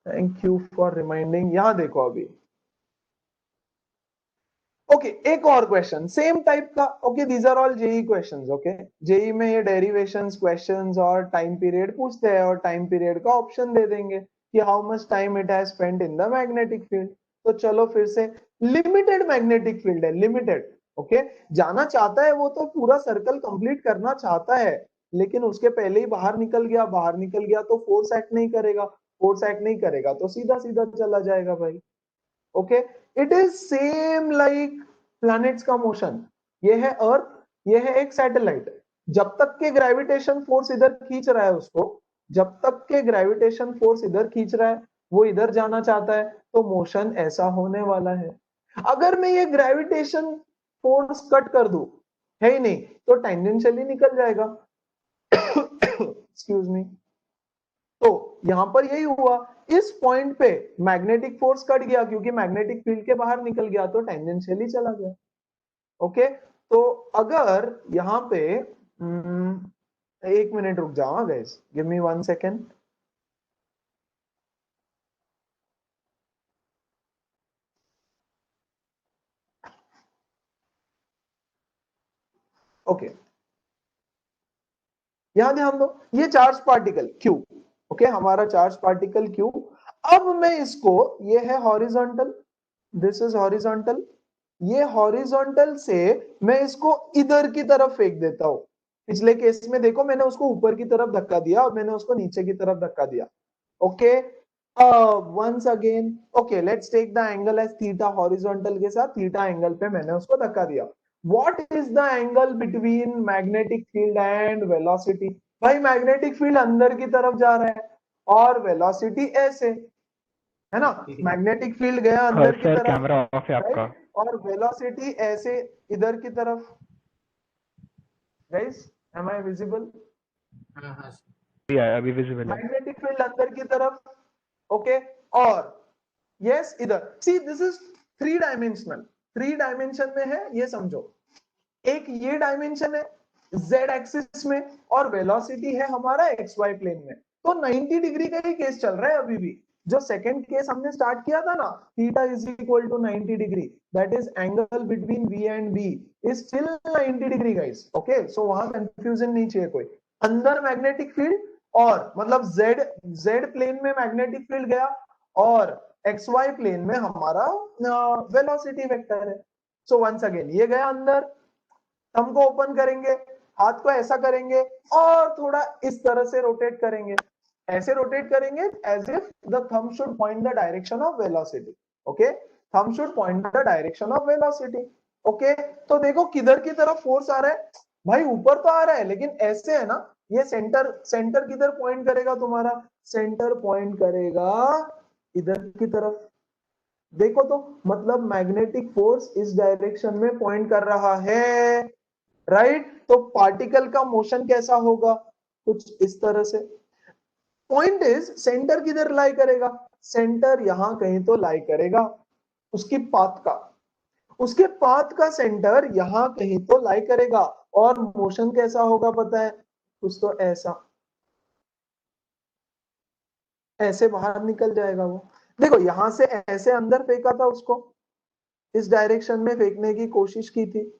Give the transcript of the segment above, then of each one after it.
Thank you for reminding. यहां देखो अभी, ओके एक और क्वेश्चन सेम टाइप का। Okay these are all JEE questions. Okay JEE में ये डेरिवेशंस क्वेश्चंस और टाइम पीरियड पूछते हैं, और टाइम पीरियड का ऑप्शन दे देंगे कि how much time it has spent in the magnetic field. तो चलो फिर से, लिमिटेड मैग्नेटिक फील्ड है, लिमिटेड। ओके जाना चाहता है वो, तो पूरा सर्कल कंप्लीट करना चाहता है, लेकिन उसके पहले ही बाहर निकल गया, बाहर निकल गया तो फोर्स एक्ट नहीं करेगा, फोर्स एक्ट नहीं करेगा तो सीधा सीधा चला जाएगा भाई। Okay it is same like planets का मोशन। ये है अर्थ, ये है एक सैटेलाइट। जब तक के ग्रेविटेशन फोर्स इधर खींच रहा है उसको, जब तक के ग्रेविटेशन फोर्स इधर खींच रहा है, वो इधर जाना चाहता है, तो मोशन ऐसा होने वाला है। अगर मैं ये ग्रेविटेशन फोर्स कट कर दूं, है ही नहीं, तो टेंजेंशियली निकल जाएगा। Excuse me. तो यहां पर यही हुआ, इस पॉइंट पे मैग्नेटिक फोर्स कट गया, क्योंकि मैग्नेटिक फील्ड के बाहर निकल गया, तो टेंजेंशियली चला गया। ओके तो अगर यहां पे एक मिनट रुक जाओ guys, give me 1 second. Okay यहां ध्यान दो, ये चार्ज पार्टिकल क्यू। ओके हमारा चार्ज पार्टिकल क्यू। अब मैं इसको, ये है हॉरिजॉन्टल, दिस इज हॉरिजॉन्टल, ये हॉरिजॉन्टल से मैं इसको इधर की तरफ फेंक देता हूं। पिछले केस में देखो, मैंने उसको ऊपर की तरफ धक्का दिया और मैंने उसको नीचे की तरफ धक्का दिया। Okay once again, okay let's take the angle as theta, horizontal के साथ थीटा एंगल पे मैंने उसको धक्का दिया। What is the angle between magnetic field and velocity? भाई मैग्नेटिक फील्ड अंदर की तरफ जा रहा है और वेलोसिटी ऐसे, है ना, मैग्नेटिक फील्ड गया अंदर की सर तरफ, कैमरा ऑफ है आपका। राइट, और वेलोसिटी ऐसे इधर की तरफ। Guys am I visible? अभी विजिबल है। मैग्नेटिक फील्ड अंदर की तरफ। ओके और यस इधर, see this is three dimensional, three dimension में है ये समझो। एक ये डायमेंशन है z एक्सिस में, और वेलोसिटी है हमारा xy प्लेन में। तो 90 डिग्री का ही केस चल रहा है अभी भी। जो सेकंड केस हमने स्टार्ट किया था ना, theta is equal to 90 degree, that is angle between v and b is still 90 degree guys. Okay so वहां कंफ्यूजन नहीं चाहिए कोई। अंदर मैग्नेटिक फील्ड, और मतलब z प्लेन में मैग्नेटिक फील्ड गया, और xy प्लेन में हमारा वेलोसिटी वेक्टर है। सो वंस अगेन ये गया अंदर, थंब को ओपन करेंगे, हाथ को ऐसा करेंगे और थोड़ा इस तरह से रोटेट करेंगे, ऐसे रोटेट करेंगे as if the thumb should point the direction of velocity. Okay thumb should point the direction of velocity. Okay तो देखो किधर की तरफ फोर्स आ रहा है, भाई ऊपर तो आ रहा है लेकिन ऐसे है ना, ये सेंटर, सेंटर किधर पॉइंट करेगा तुम्हारा, सेंटर पॉइंट करेगा इधर की तरफ। देखो तो मतलब मैग्नेटिक फोर्स इस डायरेक्शन में पॉइंट कर रहा है, राइट। तो पार्टिकल का मोशन कैसा होगा, कुछ इस तरह से। पॉइंट इज सेंटर किधर लाई करेगा, सेंटर यहां कहीं तो लाई करेगा, उसकी पाथ का, उसके पाथ का सेंटर यहां कहीं तो लाई करेगा। और मोशन कैसा होगा पता है, कुछ तो ऐसा, ऐसे बाहर निकल जाएगा वो। देखो यहां से ऐसे अंदर फेंका था उसको, इस डायरेक्शन में फेंकने की कोशिश की थी।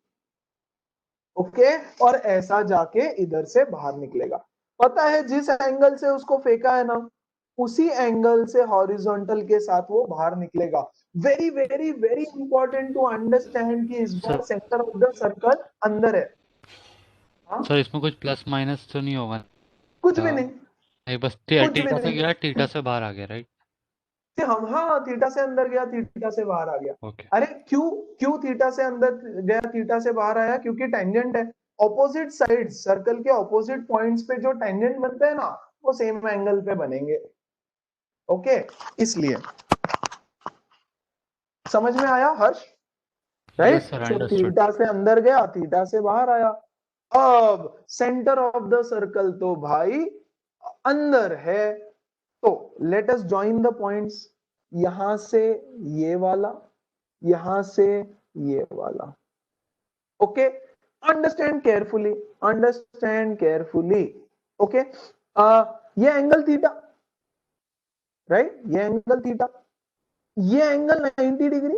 ओके और ऐसा जाके इधर से बाहर निकलेगा। पता है जिस एंगल से उसको फेंका है ना, उसी एंगल से हॉरिजॉन्टल के साथ वो बाहर निकलेगा। Very very very important to understand कि इस बार sir centre of the circle अंदर है। हाँ सर इसमें कुछ प्लस माइनस तो नहीं होगा कुछ भी ना? नहीं, नहीं बस कुछ भी थीटा से गया, थीटा नहीं। से बाहर आ गया, राइट? हम हाँ थीटा से अंदर गया, थीटा से बाहर आ गया। ओके। अरे क्यों, क्यों थीटा से अंदर गया थीटा से बाहर आया, क्योंकि टेंजेंट है। ऑपोजिट साइड सर्कल के ऑपोजिट पॉइंट्स पे जो टेंजेंट बनते हैं ना, वो सेम एंगल पे बनेंगे। ओके इसलिए समझ में आया Harsh, yes right. Sir, so understood. Theta से अंदर गया, थीटा से बाहर आया। अब सेंटर ऑफ द सर्कल तो भाई अंदर है। तो let us join the points, यहां से ये वाला, यहां से ये वाला। Okay understand carefully, understand carefully. Okay ये एंगल थीटा, राइट, ये एंगल थीटा, ये एंगल 90 डिग्री।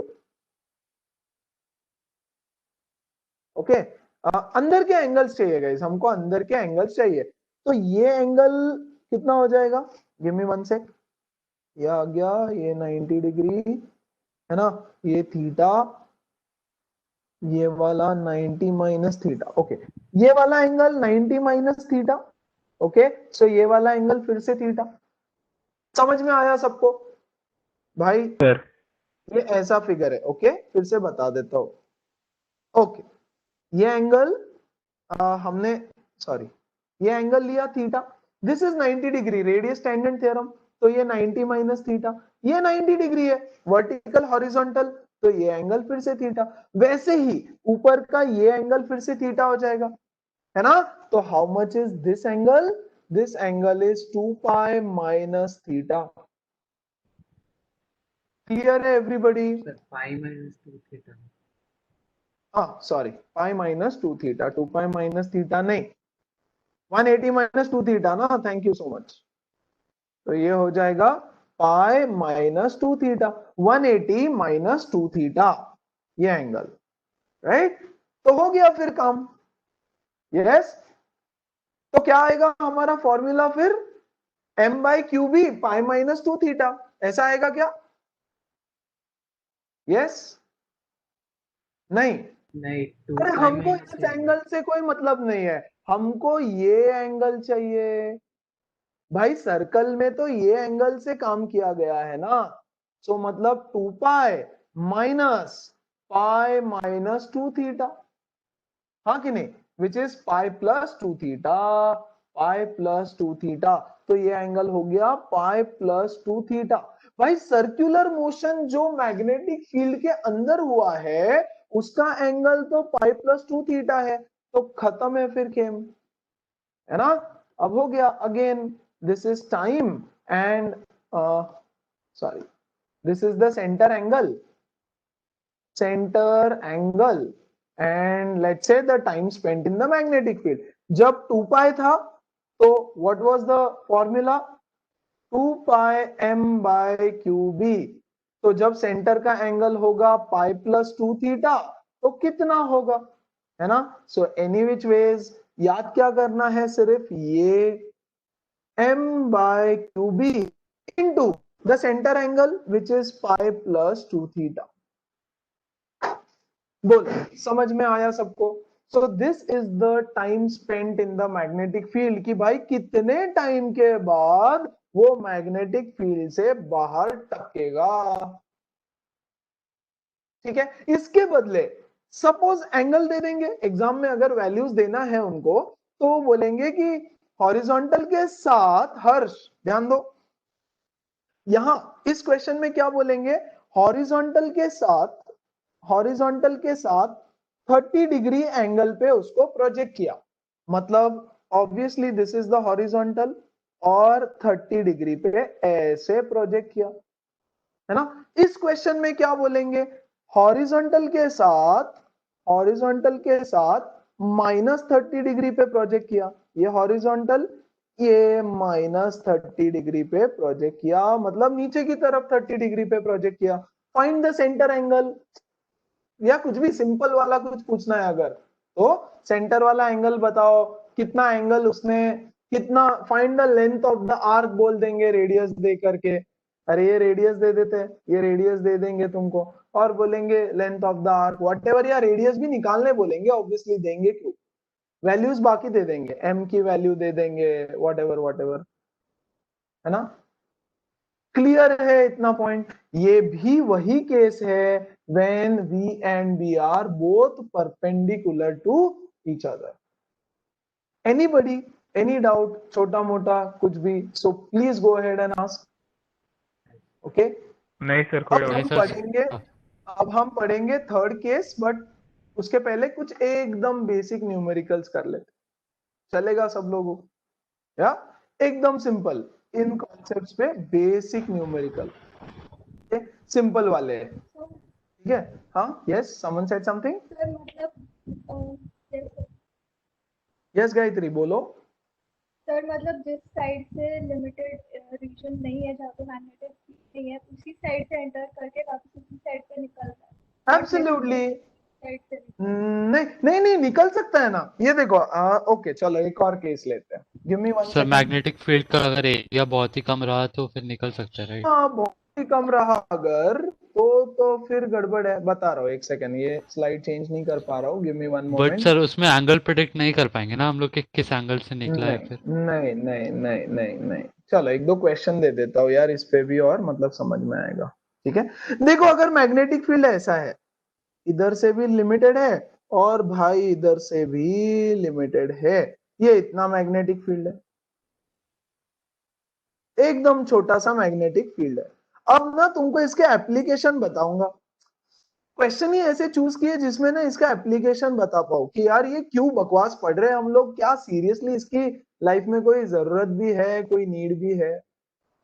ओके, अंदर के एंगल्स चाहिए गाइस, हमको अंदर के एंगल्स चाहिए। तो ये एंगल कितना हो जाएगा, गिव मी वन सेक, ये आ गया, ये 90 डिग्री है ना, ये थीटा, ये वाला 90 माइनस थीटा। ओके, ये वाला एंगल 90 माइनस थीटा। ओके, सो ये वाला एंगल फिर से थीटा। समझ में आया सबको भाई? सर ये ऐसा फिगर है। ओके, फिर से बता देता हूं। ओके, ये एंगल हमने, सॉरी, ये एंगल लिया theta, this is 90 degree, radius tangent theorem, तो ये 90 माइनस थीटा, ये 90 डिग्री है, वर्टिकल हॉरिजॉन्टल, तो ये एंगल फिर से थीटा। वैसे ही ऊपर का ये एंगल फिर से थीटा हो जाएगा, है ना? तो how much is this angle? This angle is 2 pi minus theta. Clear है एवरीबॉडी? पाई माइनस 2 थीटा, हाँ सॉरी, पाई minus 2 theta, 2 pi minus theta नहीं, 180 माइनस 2 थीटा ना, थैंक यू सो मच। तो ये हो जाएगा पाई माइनस 2 थीटा, 180 माइनस 2 थीटा, ये angle, right? तो हो गया फिर काम। यस, तो क्या आएगा हमारा फॉर्मूला फिर? m by Q B pi minus 2 theta, ऐसा आएगा क्या? यस, नहीं? नहीं 2 अरे पाई हमको माइनस इस एंगल से कोई मतलब नहीं है, हमको ये एंगल चाहिए भाई। सर्कल में तो ये एंगल से काम किया गया है ना, सो मतलब 2 पाई माइनस 2 थीटा, हाँ कि नहीं? Which is pi plus 2 theta, pi plus 2 theta, तो ये एंगल हो गया पाई प्लस 2 थीटा। भाई सर्कुलर मोशन जो मैग्नेटिक फील्ड के अंदर हुआ है उसका एंगल तो पाई प्लस 2 थीटा है, तो खत्म है फिर गेम, है ना? अब हो गया। Again this is time and sorry, this is the center angle and let's say the time spent in the magnetic field. जब 2 पाई था तो what was the formula? 2 pi m by qb। तो जब सेंटर का एंगल होगा pi plus 2 theta तो कितना होगा, है ना? सो एनी विच वेज याद क्या करना है, सिर्फ ये m by qb into the center angle which is pi plus 2 theta। बोलो, समझ में आया सबको? सो this is the time spent in the magnetic field, कि भाई कितने टाइम के बाद वो मैग्नेटिक फील्ड से बाहर टपकेगा। ठीक है, इसके बदले सपोज एंगल दे देंगे एग्जाम में, अगर वैल्यूज देना है उनको तो बोलेंगे कि हॉरिजॉन्टल के साथ, हर्ष ध्यान दो, यहां इस क्वेश्चन में क्या बोलेंगे, हॉरिजॉन्टल के साथ 30 डिग्री एंगल पे उसको प्रोजेक्ट किया, मतलब obviously this is the horizontal और 30 डिग्री पे ऐसे प्रोजेक्ट किया, है ना? इस क्वेश्चन में क्या बोलेंगे, हॉरिजॉन्टल के साथ माइनस 30 डिग्री पे प्रोजेक्ट किया, ये हॉरिजॉन्टल, ये माइनस 30 डिग्री पे प्रोजेक्ट किया, मतलब नीचे की तरफ 30 डिग्री पे प्रोजेक्ट किया। फाइंड द सेंटर एंगल, या कुछ भी सिंपल वाला कुछ पूछना है अगर, तो सेंटर वाला एंगल बताओ, कितना एंगल उसने, कितना, find the length of the arc बोल देंगे रेडियस दे करके, अरे ये रेडियस दे देते हैं, ये रेडियस दे देंगे तुमको और बोलेंगे length of the arc whatever, या रेडियस भी निकालने बोलेंगे, ऑब्वियसली देंगे क्यों, वैल्यूज बाकी दे देंगे, एम की वैल्यू दे देंगे, व्हाटएवर, है ना? क्लियर है इतना पॉइंट? ये भी वही केस है when V and B are both perpendicular to each other। Anybody, any doubt, छोटा मोटा कुछ भी, so please go ahead and ask. Okay, नहीं सर कोई अब और नहीं हम सर, पढ़ेंगे, अब हम पढ़ेंगे थर्ड केस, बट उसके पहले कुछ एकदम बेसिक न्यूमेरिकल्स कर लेते, चलेगा सब लोगों को? या एकदम सिंपल, इन कॉन्सेप्ट्स पे बेसिक न्यूमेरिकल, सिंपल वाले हैं, ठीक है? हाँ, yes, someone said something. Sir मतलब यस गायत्री बोलो। सर मतलब जिस साइड से लिमिटेड रीजन नहीं है जहाँ पे मैग्नेटिक नहीं है, उसी साइड से एंटर करके वापस उसी साइड पे निकलता है। एब्सोल्युटली साइड से नहीं नहीं नहीं निकल सकता है ना। ये देखो ओके चलो एक और केस लेते हैं, give me one sir second. Magnetic field का अगर एरिया बहुत ही कम रहा तो फिर निकल सकता है, राइट? हाँ बहुत ही कम रहा अगर तो फिर गड़बड़ है, बता रहा हूँ एक सेकंड, ये स्लाइड चेंज नहीं कर पा रहा हूँ, give me one but moment. Sir उसमें एंगल प्रिडिक्ट नहीं कर पाएंगे ना हम लोग कि किस एंगल से निकला है फिर। नहीं नहीं नहीं नहीं नहीं चलो एक दो क्वेश्चन दे देता हूँ यार इस पे भी, और मतलब समझ में आएगा। ठीक है देखो, अगर मैग्नेटिक फील्ड ऐसा है, इधर से भी लिमिटेड है और भाई इधर से भी लिमिटेड है, ये इतना मैग्नेटिक फील्ड है, एकदम छोटा सा मैग्नेटिक फील्ड है। अब ना तुमको इसके एप्लीकेशन बताऊंगा, क्वेश्चन ही ऐसे चूज किए जिसमें ना इसका एप्लीकेशन बता पाओ कि यार ये क्यों बकवास पढ़ रहे हैं हम लोग, क्या सीरियसली इसकी लाइफ में कोई जरूरत भी है, कोई नीड भी है।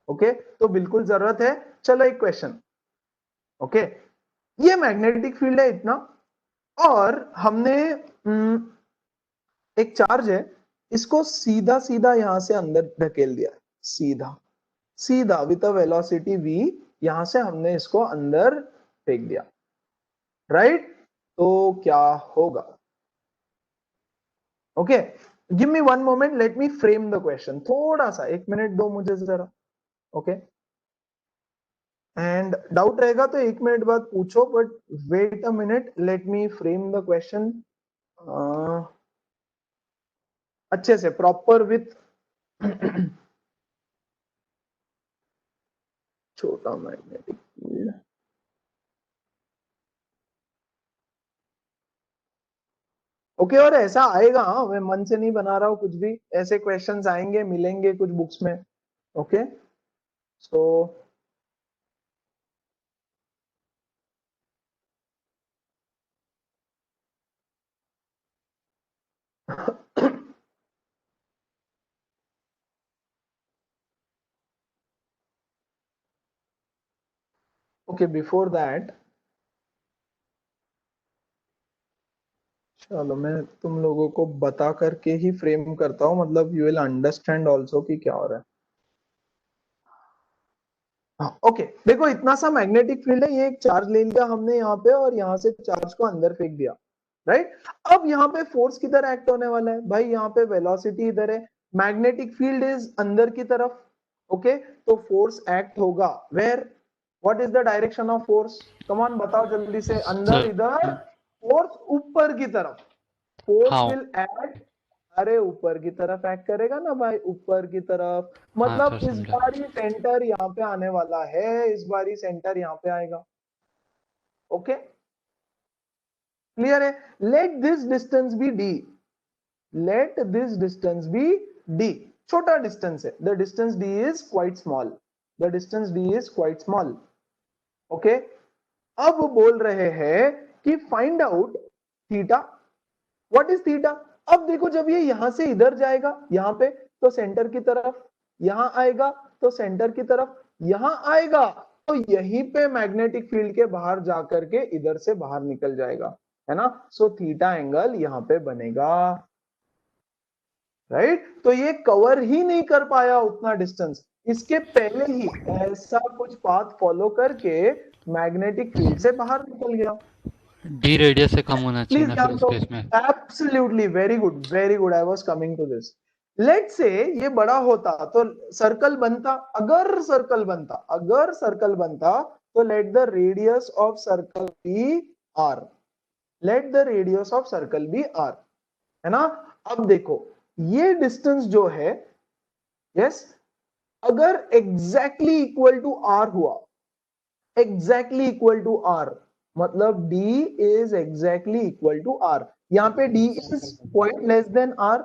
ओके तो बिल्कुल जरूरत है। चलो एक क्वेश्चन, ओके ये मैग्नेटिक फील्ड है इतना, और हमने एक चार्ज है, इसको सीधा सीधा यहां से अंदर धकेल दिया, सीधा सीधा विद अ वेलोसिटी v, यहां से हमने इसको अंदर फेंक दिया, राइट? तो क्या होगा? Okay give me one moment, late me frame the question, थोड़ा सा एक मिनट दो मुझे जरा। ओके एंड डाउट रहेगा तो एक मिनट बाद पूछो, but wait a minute, let me frame the question अच्छे से, प्रॉपर विथ छोटा मैग्नेटिक फील्ड। ओके और ऐसा आएगा, हाँ मैं मन से नहीं बना रहा हूँ कुछ भी, ऐसे क्वेश्चंस आएंगे मिलेंगे कुछ बुक्स में। Okay so okay before that चलो मैं तुम लोगों को बता करके ही फ्रेम करता हूँ, मतलब यू विल अंडरस्टैंड ऑल्सो कि क्या हो रहा है। ओके देखो इतना सा मैग्नेटिक फील्ड है, ये एक चार्ज ले लिया हमने यहाँ पे और यहाँ से चार्ज को अंदर फेंक दिया, राइट? अब यहाँ पे फोर्स किधर एक्ट होने वाला है भाई, यहाँ पे वेलोसिटी इधर है, मैग्नेटिक फील्ड इज अंदर की तरफ। ओके तो फोर्स एक्ट होगा where, what is the direction of force, come on बताओ जल्दी से, अंदर सर इधर, फोर्स ऊपर की तरफ, फोर्स हाँ विल एक्ट, अरे ऊपर की तरफ एक्ट करेगा ना भाई, ऊपर की तरफ, हाँ मतलब सर इस समझा। बार ही सेंटर यहाँ पे आने वाला है, इस बार ही सेंटर यहाँ पे आएगा। ओके क्लियर है? Let this distance be D, let this distance be D, छोटा डिस्टेंस है, the distance D is quite small, the distance D is quite small. Okay अब बोल रहे हैं कि find out theta, what is theta. अब देखो जब ये यहां से इधर जाएगा यहाँ पे तो सेंटर की तरफ, यहां आएगा तो सेंटर की तरफ, यहां आएगा तो यहीं पे मैग्नेटिक फील्ड के बाहर जाकर के इधर से बाहर निकल जाएगा, है ना? सो थीटा एंगल यहां पे बनेगा, राइट? तो ये कवर ही नहीं कर पाया उतना डिस्टेंस, इसके पहले ही ऐसा कुछ पाथ फॉलो करके मैग्नेटिक फील्ड से बाहर निकल गया। डी रेडियस से कम होना चाहिए प्लीज ना फिर ध्यान उस दो, केस में। Absolutely very good very good, I was coming to this. Let's say ये बड़ा होता तो सर्कल बनता, अगर सर्कल बनता, अगर सर्कल बनता तो let the radius of circle be R, let the radius of circle be R, है ना? अब देखो ये डिस्टेंस जो है, यस अगर एग्जैक्टली इक्वल टू आर हुआ, एग्जैक्टली इक्वल टू आर मतलब d is exactly equal to R, यहाँ पे d is point less than R.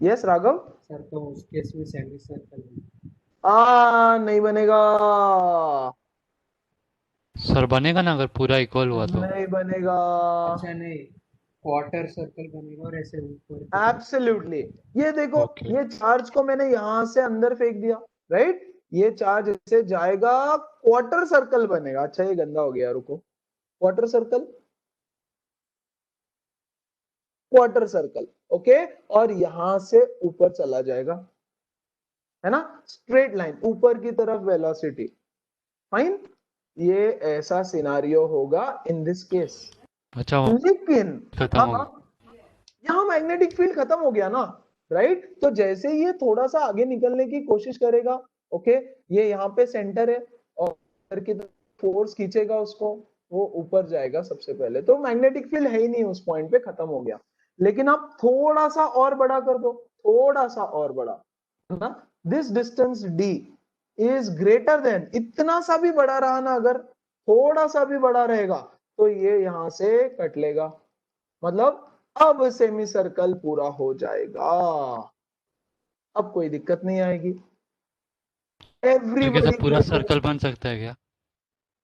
Yes Raghav, sir तो उस केस में सेमी सर्कल नहीं बनेगा, सर बनेगा ना अगर पूरा इक्वल हुआ तो। नहीं बनेगा, अच्छा नहीं, क्वार्टर सर्कल बनेगा और ऐसे ऊपर की तरफ। एब्सोल्युटली। ये देखो ओके ये चार्ज को मैंने यहां से अंदर फेंक दिया, राइट? ये चार्ज इससे जाएगा, क्वार्टर सर्कल बनेगा। अच्छा ये गंदा हो गया, रुको, quarter circle, quarter circle, okay, और यहां से ऊपर चला जाएगा, है ना, स्ट्रेट लाइन ऊपर की तरफ वेलोसिटी, फाइन, ये ऐसा सिनारियो होगा इन दिस केस। अच्छा वो लेकिन खत्म हो हाँ, यहाँ मैग्नेटिक फील्ड खत्म हो गया ना, राइट। तो जैसे ये थोड़ा सा आगे निकलने की कोशिश करेगा, ओके, ये यहाँ पे सेंटर है और की फोर्स खींचेगा उसको, वो ऊपर जाएगा सबसे पहले, तो मैग्नेटिक फील्ड है ही नहीं उस पॉइंट पे, खत्म हो गया। लेकिन आप थोड़ा सा और बड़ा कर दो, थोड़ा सा और बड़ा, है ना, this distance D is greater than, इतना सा भी बड़ा रहा ना, अगर थोड़ा सा भी बड़ा रहेगा तो ये यहां से कट लेगा, मतलब अब सेमी सर्कल पूरा हो जाएगा, अब कोई दिक्कत नहीं आएगी। तो क्या एवरीबॉडी सब पूरा सर्कल बन सकता है क्या?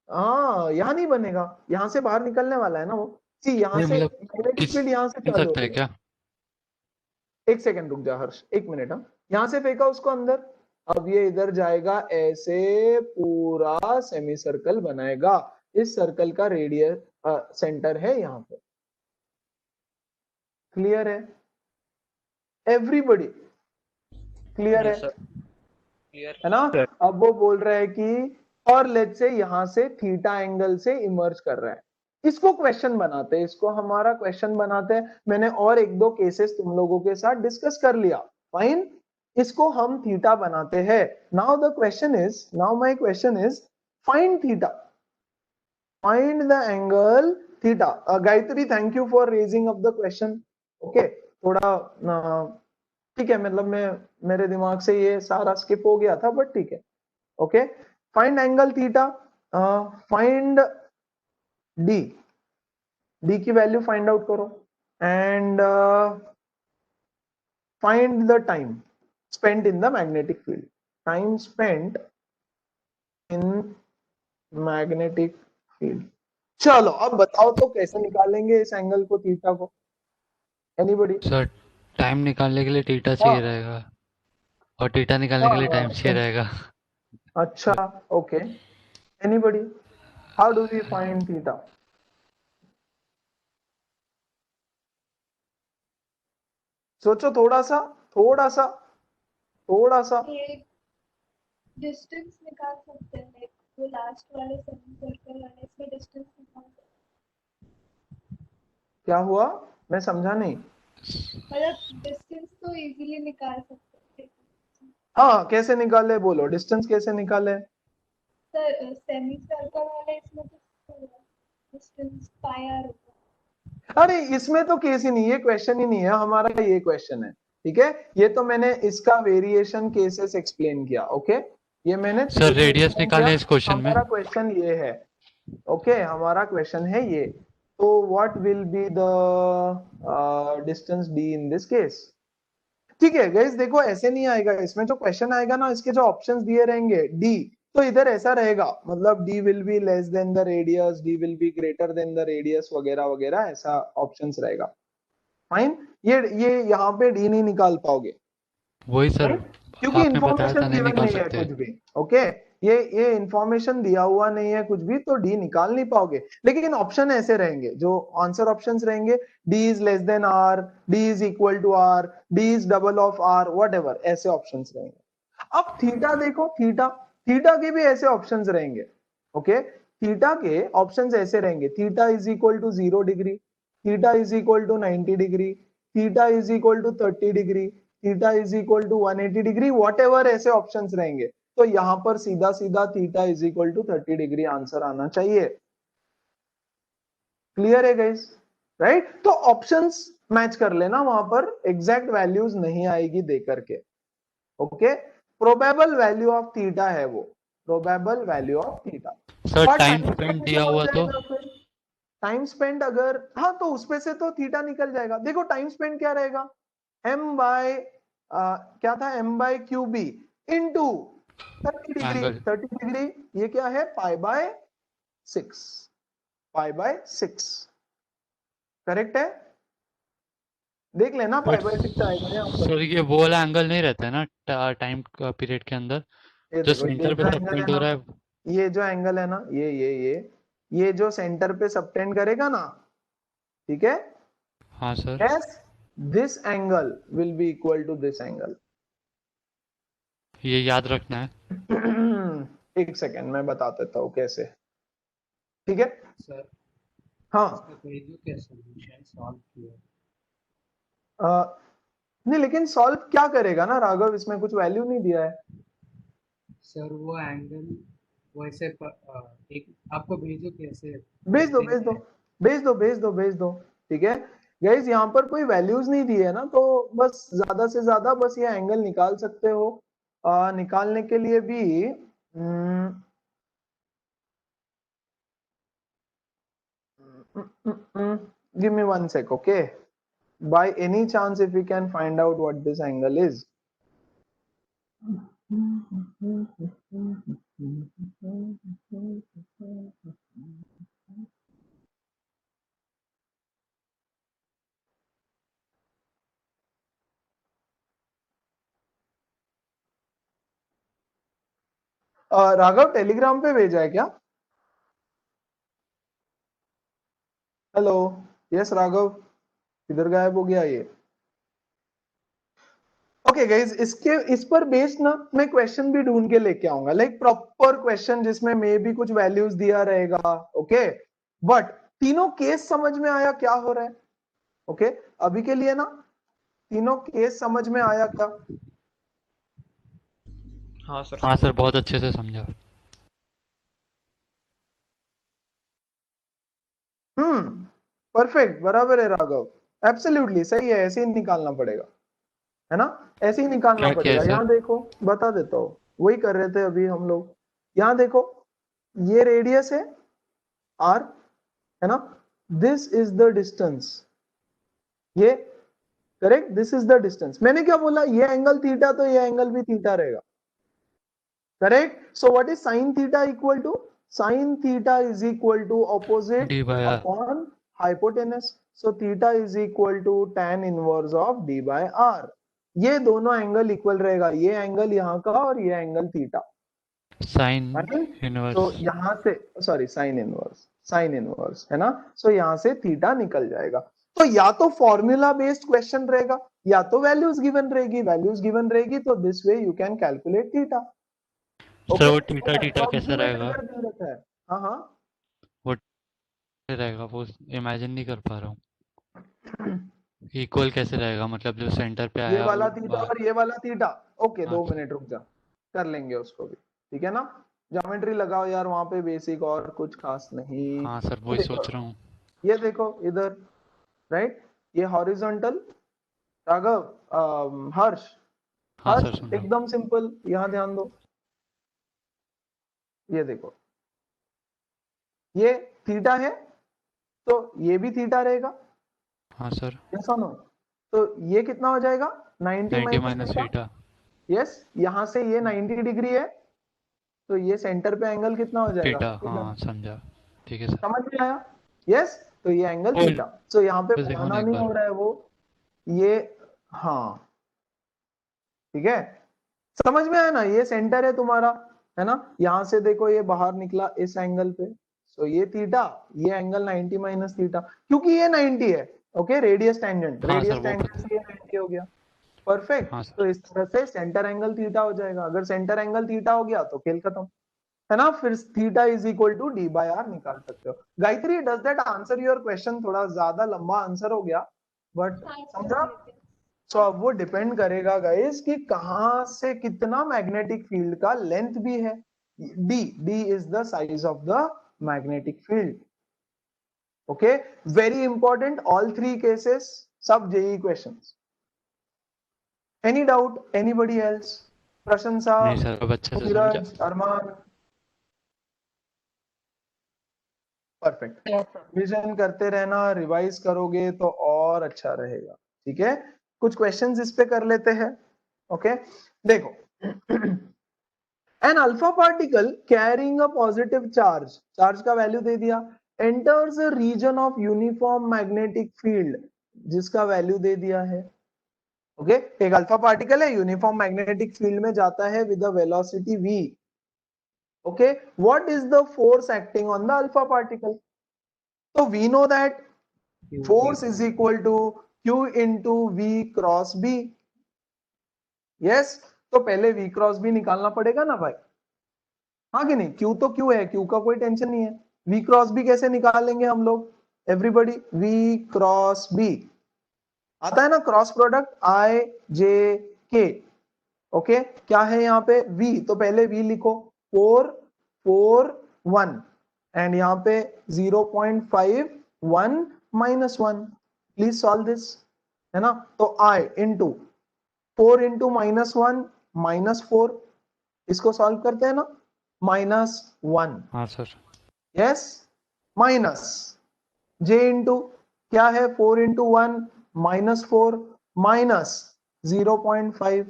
हाँ, यहाँ नहीं बनेगा, यहाँ से बाहर निकलने वाला है ना वो। सी यहाँ नहीं से मतलब मैग्नेटिक किस फील्ड यहाँ से बन चालू हो सकता है रही है। क्या? एक सेकंड रुक जा हर्ष, एक मिनट। हम यहाँ से फेंका उसको अंदर, अब ये इधर जाएगा, ऐसे पूरा सेमी सर्कल बनाएगा, इस सर्कल का रेडियस सेंटर है यहाँ पे। क्लियर है एवरीबॉडी? क्लियर है, यस सर, क्लियर है ना। अब वो बोल रहा है कि और लेट से यहां से थीटा एंगल से इमर्ज कर रहा है, इसको क्वेश्चन बनाते हैं, इसको हमारा क्वेश्चन बनाते हैं। मैंने और एक दो केसेस तुम लोगों के साथ डिस्कस कर लिया, फाइन, इसको हम थीटा बनाते हैं। Now the question is, now my question is find theta, find the angle theta. Gayatri, thank you for raising up the question. Okay, थोड़ा ठीक है, मतलब मैं, मेरे दिमाग से ये सारा स्किप हो गया था, बट ठीक है। Okay, find angle theta, find D, D की वैल्यू फाइंड आउट करो, and find the time spent in the magnetic field, time spent in magnetic field. चलो अब बताओ तो कैसे निकालेंगे इस एंगल को, थीटा को, एनीबॉडी? सर टाइम निकालने के लिए थीटा चाहिए रहेगा और थीटा निकालने के लिए टाइम चाहिए रहेगा। अच्छा, okay, anybody, how do we find theta? सोचो थोड़ा सा, थोड़ा सा, थोड़ा सा। ये डिस्टेंस निकाल सकते हैं, लाइक वो लास्ट वाले सेमी सर्कल वाले, इसमें डिस्टेंस निकाल सकते क्या हुआ, मैं समझा नहीं। हैं, मतलब डिस्टेंस तो इजीली निकाल सकते हैं। हाँ, कैसे निकाले, बोलो, डिस्टेंस कैसे निकाले? सर सेमी सर्कल वाले इसमें तो डिस्टेंस पाई आर होता है। अरे इसमें तो केस ही नहीं, ये क्वेश्चन ही नहीं है हमारा, ये क्वेश्चन है, ठीक है। ये तो मैंने इसका वेरिएशन केसेस एक्सप्लेन किया, ओके, ये मैंने सर रेडियस निकाले इस क्वेश्चन में। हमारा क्वेश्चन ये है, ओके, हमारा क्वेश्चन है ये। तो what will be the distance D in this case? ठीक है गाइस, देखो ऐसे नहीं आएगा, इसमें जो क्वेश्चन आएगा ना, इसके जो ऑप्शंस दिए रहेंगे डी, तो इधर ऐसा रहेगा, मतलब D will be less than the radius, D will be greater than the radius, वगैरह वगैरह, ऐसा ऑप्शंस रहेगा, फाइन। ये यहाँ पे डी नहीं निकाल पाओगे, वही सर क्योंकि आपने बताया था इंफॉर्मेशन नहीं गिवन निकाल नहीं है सकते। कुछ भी, ओके, ये इंफॉर्मेशन दिया हुआ नहीं है कुछ भी, तो डी निकाल नहीं पाओगे। लेकिन ऑप्शन ऐसे रहेंगे, जो आंसर ऑप्शंस रहेंगे, D is less than R, D is equal to R, D is double of R, whatever, ऐसे ऑप्शंस रहेंगे। अब थीटा देखो, थीटा, थीटा के भी ऐसे ऑप्शंस रहेंगे, ओके, थीटा के ऑप्शंस ऐसे रहेंगे, theta is equal to 0 degree, theta is equal to 90 degree, theta is equal to 30 degree, theta is equal to 180 degree, whatever, ऐसे ऑप्शंस रहेंगे। तो यहां पर सीधा सीधा theta is equal to 30 degree answer आना चाहिए। क्लियर है गाइस, राइट? तो ऑप्शंस मैच कर लेना, वहां पर एग्जैक्ट वैल्यूज नहीं आएगी दे करके, okay. Probable value of theta है वो, probable value of theta. Sir time spend दिया हुआ तो टाइम स्पेंड अगर, हाँ, तो उसमें से तो थीटा निकल जाएगा। देखो टाइम स्पेंड क्या रहेगा, एम बाय क्या था, M by Q B into 30 degree, angle 30 degree ये क्या है, pi by 6, pi by 6, correct है, देख लेना, पाई बाय 6 आएगा यहाँ पर। सर ये वो वाला एंगल नहीं रहता है ना टाइम पीरियड के अंदर, ये जो देखो, ये सेंटर जो पे एंगल है सबटेंड हो ना, रहा है। ये जो एंगल है ना, ये जो सेंटर पे सबटेंड करेगा ना, ठीक है, हाँ sir. yes, this angle will be equal to this angle, ये याद रखना है। एक सेकेंड मैं बता देता हूँ कैसे। ठीक है, सर हाँ। इसका भेजो क्या सॉल्यूशन सॉल्व किया। नहीं लेकिन सॉल्व क्या करेगा ना राघव, इसमें कुछ वैल्यू नहीं दिया है। सर वो एंगल वैसे एक आपको भेजो कैसे भेज दो देखते भेज दो हैं। भेज दो भेज दो भेज दो। ठीक है गाइस, यहाँ पर कोई वैल्यूज नहीं दी है ना, तो बस ज्यादा से ज्यादा बस ये एंगल निकाल सकते हो। निकालने के लिए भी give me one sec, okay? By any chance, if we can find out what this angle is. Raghav Telegram पे भेजा है क्या? हेलो, यस राघव, इधर गायब हो गया ये। ओके गाइज, इस पर बेस्ड ना मैं क्वेश्चन भी ढूंढ के लेके आऊंगा, लाइक प्रॉपर क्वेश्चन जिसमें मे भी कुछ वैल्यूज दिया रहेगा। ओके, बट तीनों केस समझ में आया क्या हो रहा है? ओके, अभी के लिए ना तीनों केस समझ में आया क्या? हाँ सर, बहुत अच्छे से समझा। परफेक्ट, बराबर है राघव, एब्सोल्युटली सही है, ऐसे ही निकालना पड़ेगा, है ना? ऐसे ही निकालना क्या किया पड़ेगा। है सर? यहाँ देखो, बता देता हूँ, वही कर रहे थे अभी हम लोग। यहाँ देखो, ये रेडियस है आर, है ना? दिस इज द डिस्टेंस, ये correct, this is the distance. मैंने क्या बोला, ये एंगल थीटा, तो ये एंगल भी थीटा रहेगा, correct? So what is sine theta equal to? Sine theta is equal to opposite D by R. Upon hypotenuse, so theta is equal to tan inverse of D by R. ये दोनों angle equal रहेगा, ये angle यहाँ का और ये angle theta, sign तो inverse. यहाँ से, sorry sine inverse, sine inverse, है ना? सो यहाँ से थीटा निकल जाएगा। तो या तो फॉर्मूला बेस्ड क्वेश्चन रहेगा, या तो वैल्यूज गिवन रहेगी। वैल्यूज गिवन रहेगी तो this way you can calculate theta. Sir okay, वो टीटा टीटा कैसा अप्रोक्सीमेट रहेगा? अगर दे रखा है, हाँ हाँ। वो कैसे रहेगा वो इमेजिन नहीं कर पा रहा हूँ। इक्वल कैसे रहेगा, मतलब जो सेंटर पे ये आया वाला वो थीटा और ये वाला थीटा, ओके हाँ 2 मिनट रुक जा, कर लेंगे उसको भी, ठीक है ना? ज्योमेट्री लगाओ यार वहां पे, बेसिक, और कुछ खास नहीं। हाँ सर, ये वही देखो, सोच रहा हूँ। ये देखो इधर, राइट? ये हॉरिजॉन्टल, राघव, हर्ष, हाँ सर, हर्ष सुन रहा हूँ। एकदम सिंपल, यहाँ ध्यान दो, ये देखो, ये थीटा है, तो ये भी थीटा रहेगा, हाँ सर, यस और नो? तो ये कितना हो जाएगा, 90 90 minus minus theta. Theta. Yes, यहाँ से ये 90 डिग्री है, तो ये सेंटर पे एंगल कितना हो जाएगा, थीटा, इधर। हाँ समझा। ठीक है सर। समझ में आया? यस, तो ये एंगल और थीटा। सो यहाँ पे बस देखो ना बनाना एक नहीं बार। हो रहा है वो, ये, हाँ, ठीक है, समझ में आया ना? ये सेंटर है तुम्हारा, है ना? यहाँ से देखो ये बाहर निकला इस एंगल पे, सो ये थीटा, ये एंगल 90 माइनस थीटा, क्योंकि ये 90 है। ओके, रेडियस टेंजेंट, हाँ सर, रेडियस वो टेंजेंट पता। से ये 90 हो गया, परफेक्ट। हाँ तो सर। इस तरह से सेंटर एंगल थीटा हो जाएगा। अगर सेंटर एंगल थीटा हो गया तो खेल खत्म, है ना? फिर theta is equal to D by R निकाल सकते हो। Gayatri, does that answer your question? थोड़ा ज्यादा लंबा आंसर हो गया, बट समझा? सो अब वो डिपेंड करेगा गाइस कि कहां से कितना मैग्नेटिक फील्ड का लेंथ भी है। D, D is the size of the magnetic field. Okay, very important, all three cases, सब JEE questions. Any doubt, anybody else? Prashansa, नहीं सर, अब अच्छे से समझा। धीरज, अरमान, परफेक्ट। रिवीजन करते रहना, रिवाइज करोगे तो और अच्छा रहेगा, ठीक है? कुछ क्वेश्चंस इस पे कर लेते हैं। ओके, देखो, an alpha particle carrying a positive charge, charge का वैल्यू दे दिया, enters a region of uniform magnetic field, जिसका वैल्यू दे दिया है। ओके, एक अल्फा पार्टिकल है, यूनिफॉर्म मैग्नेटिक फील्ड में जाता है with a velocity v। Okay, what is the force acting on the alpha particle? तो we know that force is equal to q into v cross b। yes, तो पहले v cross b निकालना पड़ेगा ना भाई, हाँ कि नहीं? q तो q है, q का कोई टेंशन नहीं है। v क्रॉस b कैसे निकालेंगे हम लोग? एवरीबॉडी, v क्रॉस b आता है ना, cross product i j k। Okay, क्या है यहाँ पे v? तो पहले v लिखो, 4 4 1 एंड यहाँ पे 0.51 माइनस 1। प्लीज सॉल्व दिस, है ना? तो i into 4 into minus 1 minus 4, इसको सॉल्व करते हैं ना, माइनस 1। हाँ sir. Yes, minus j into क्या है, 4 into 1 minus 4 minus 0.5,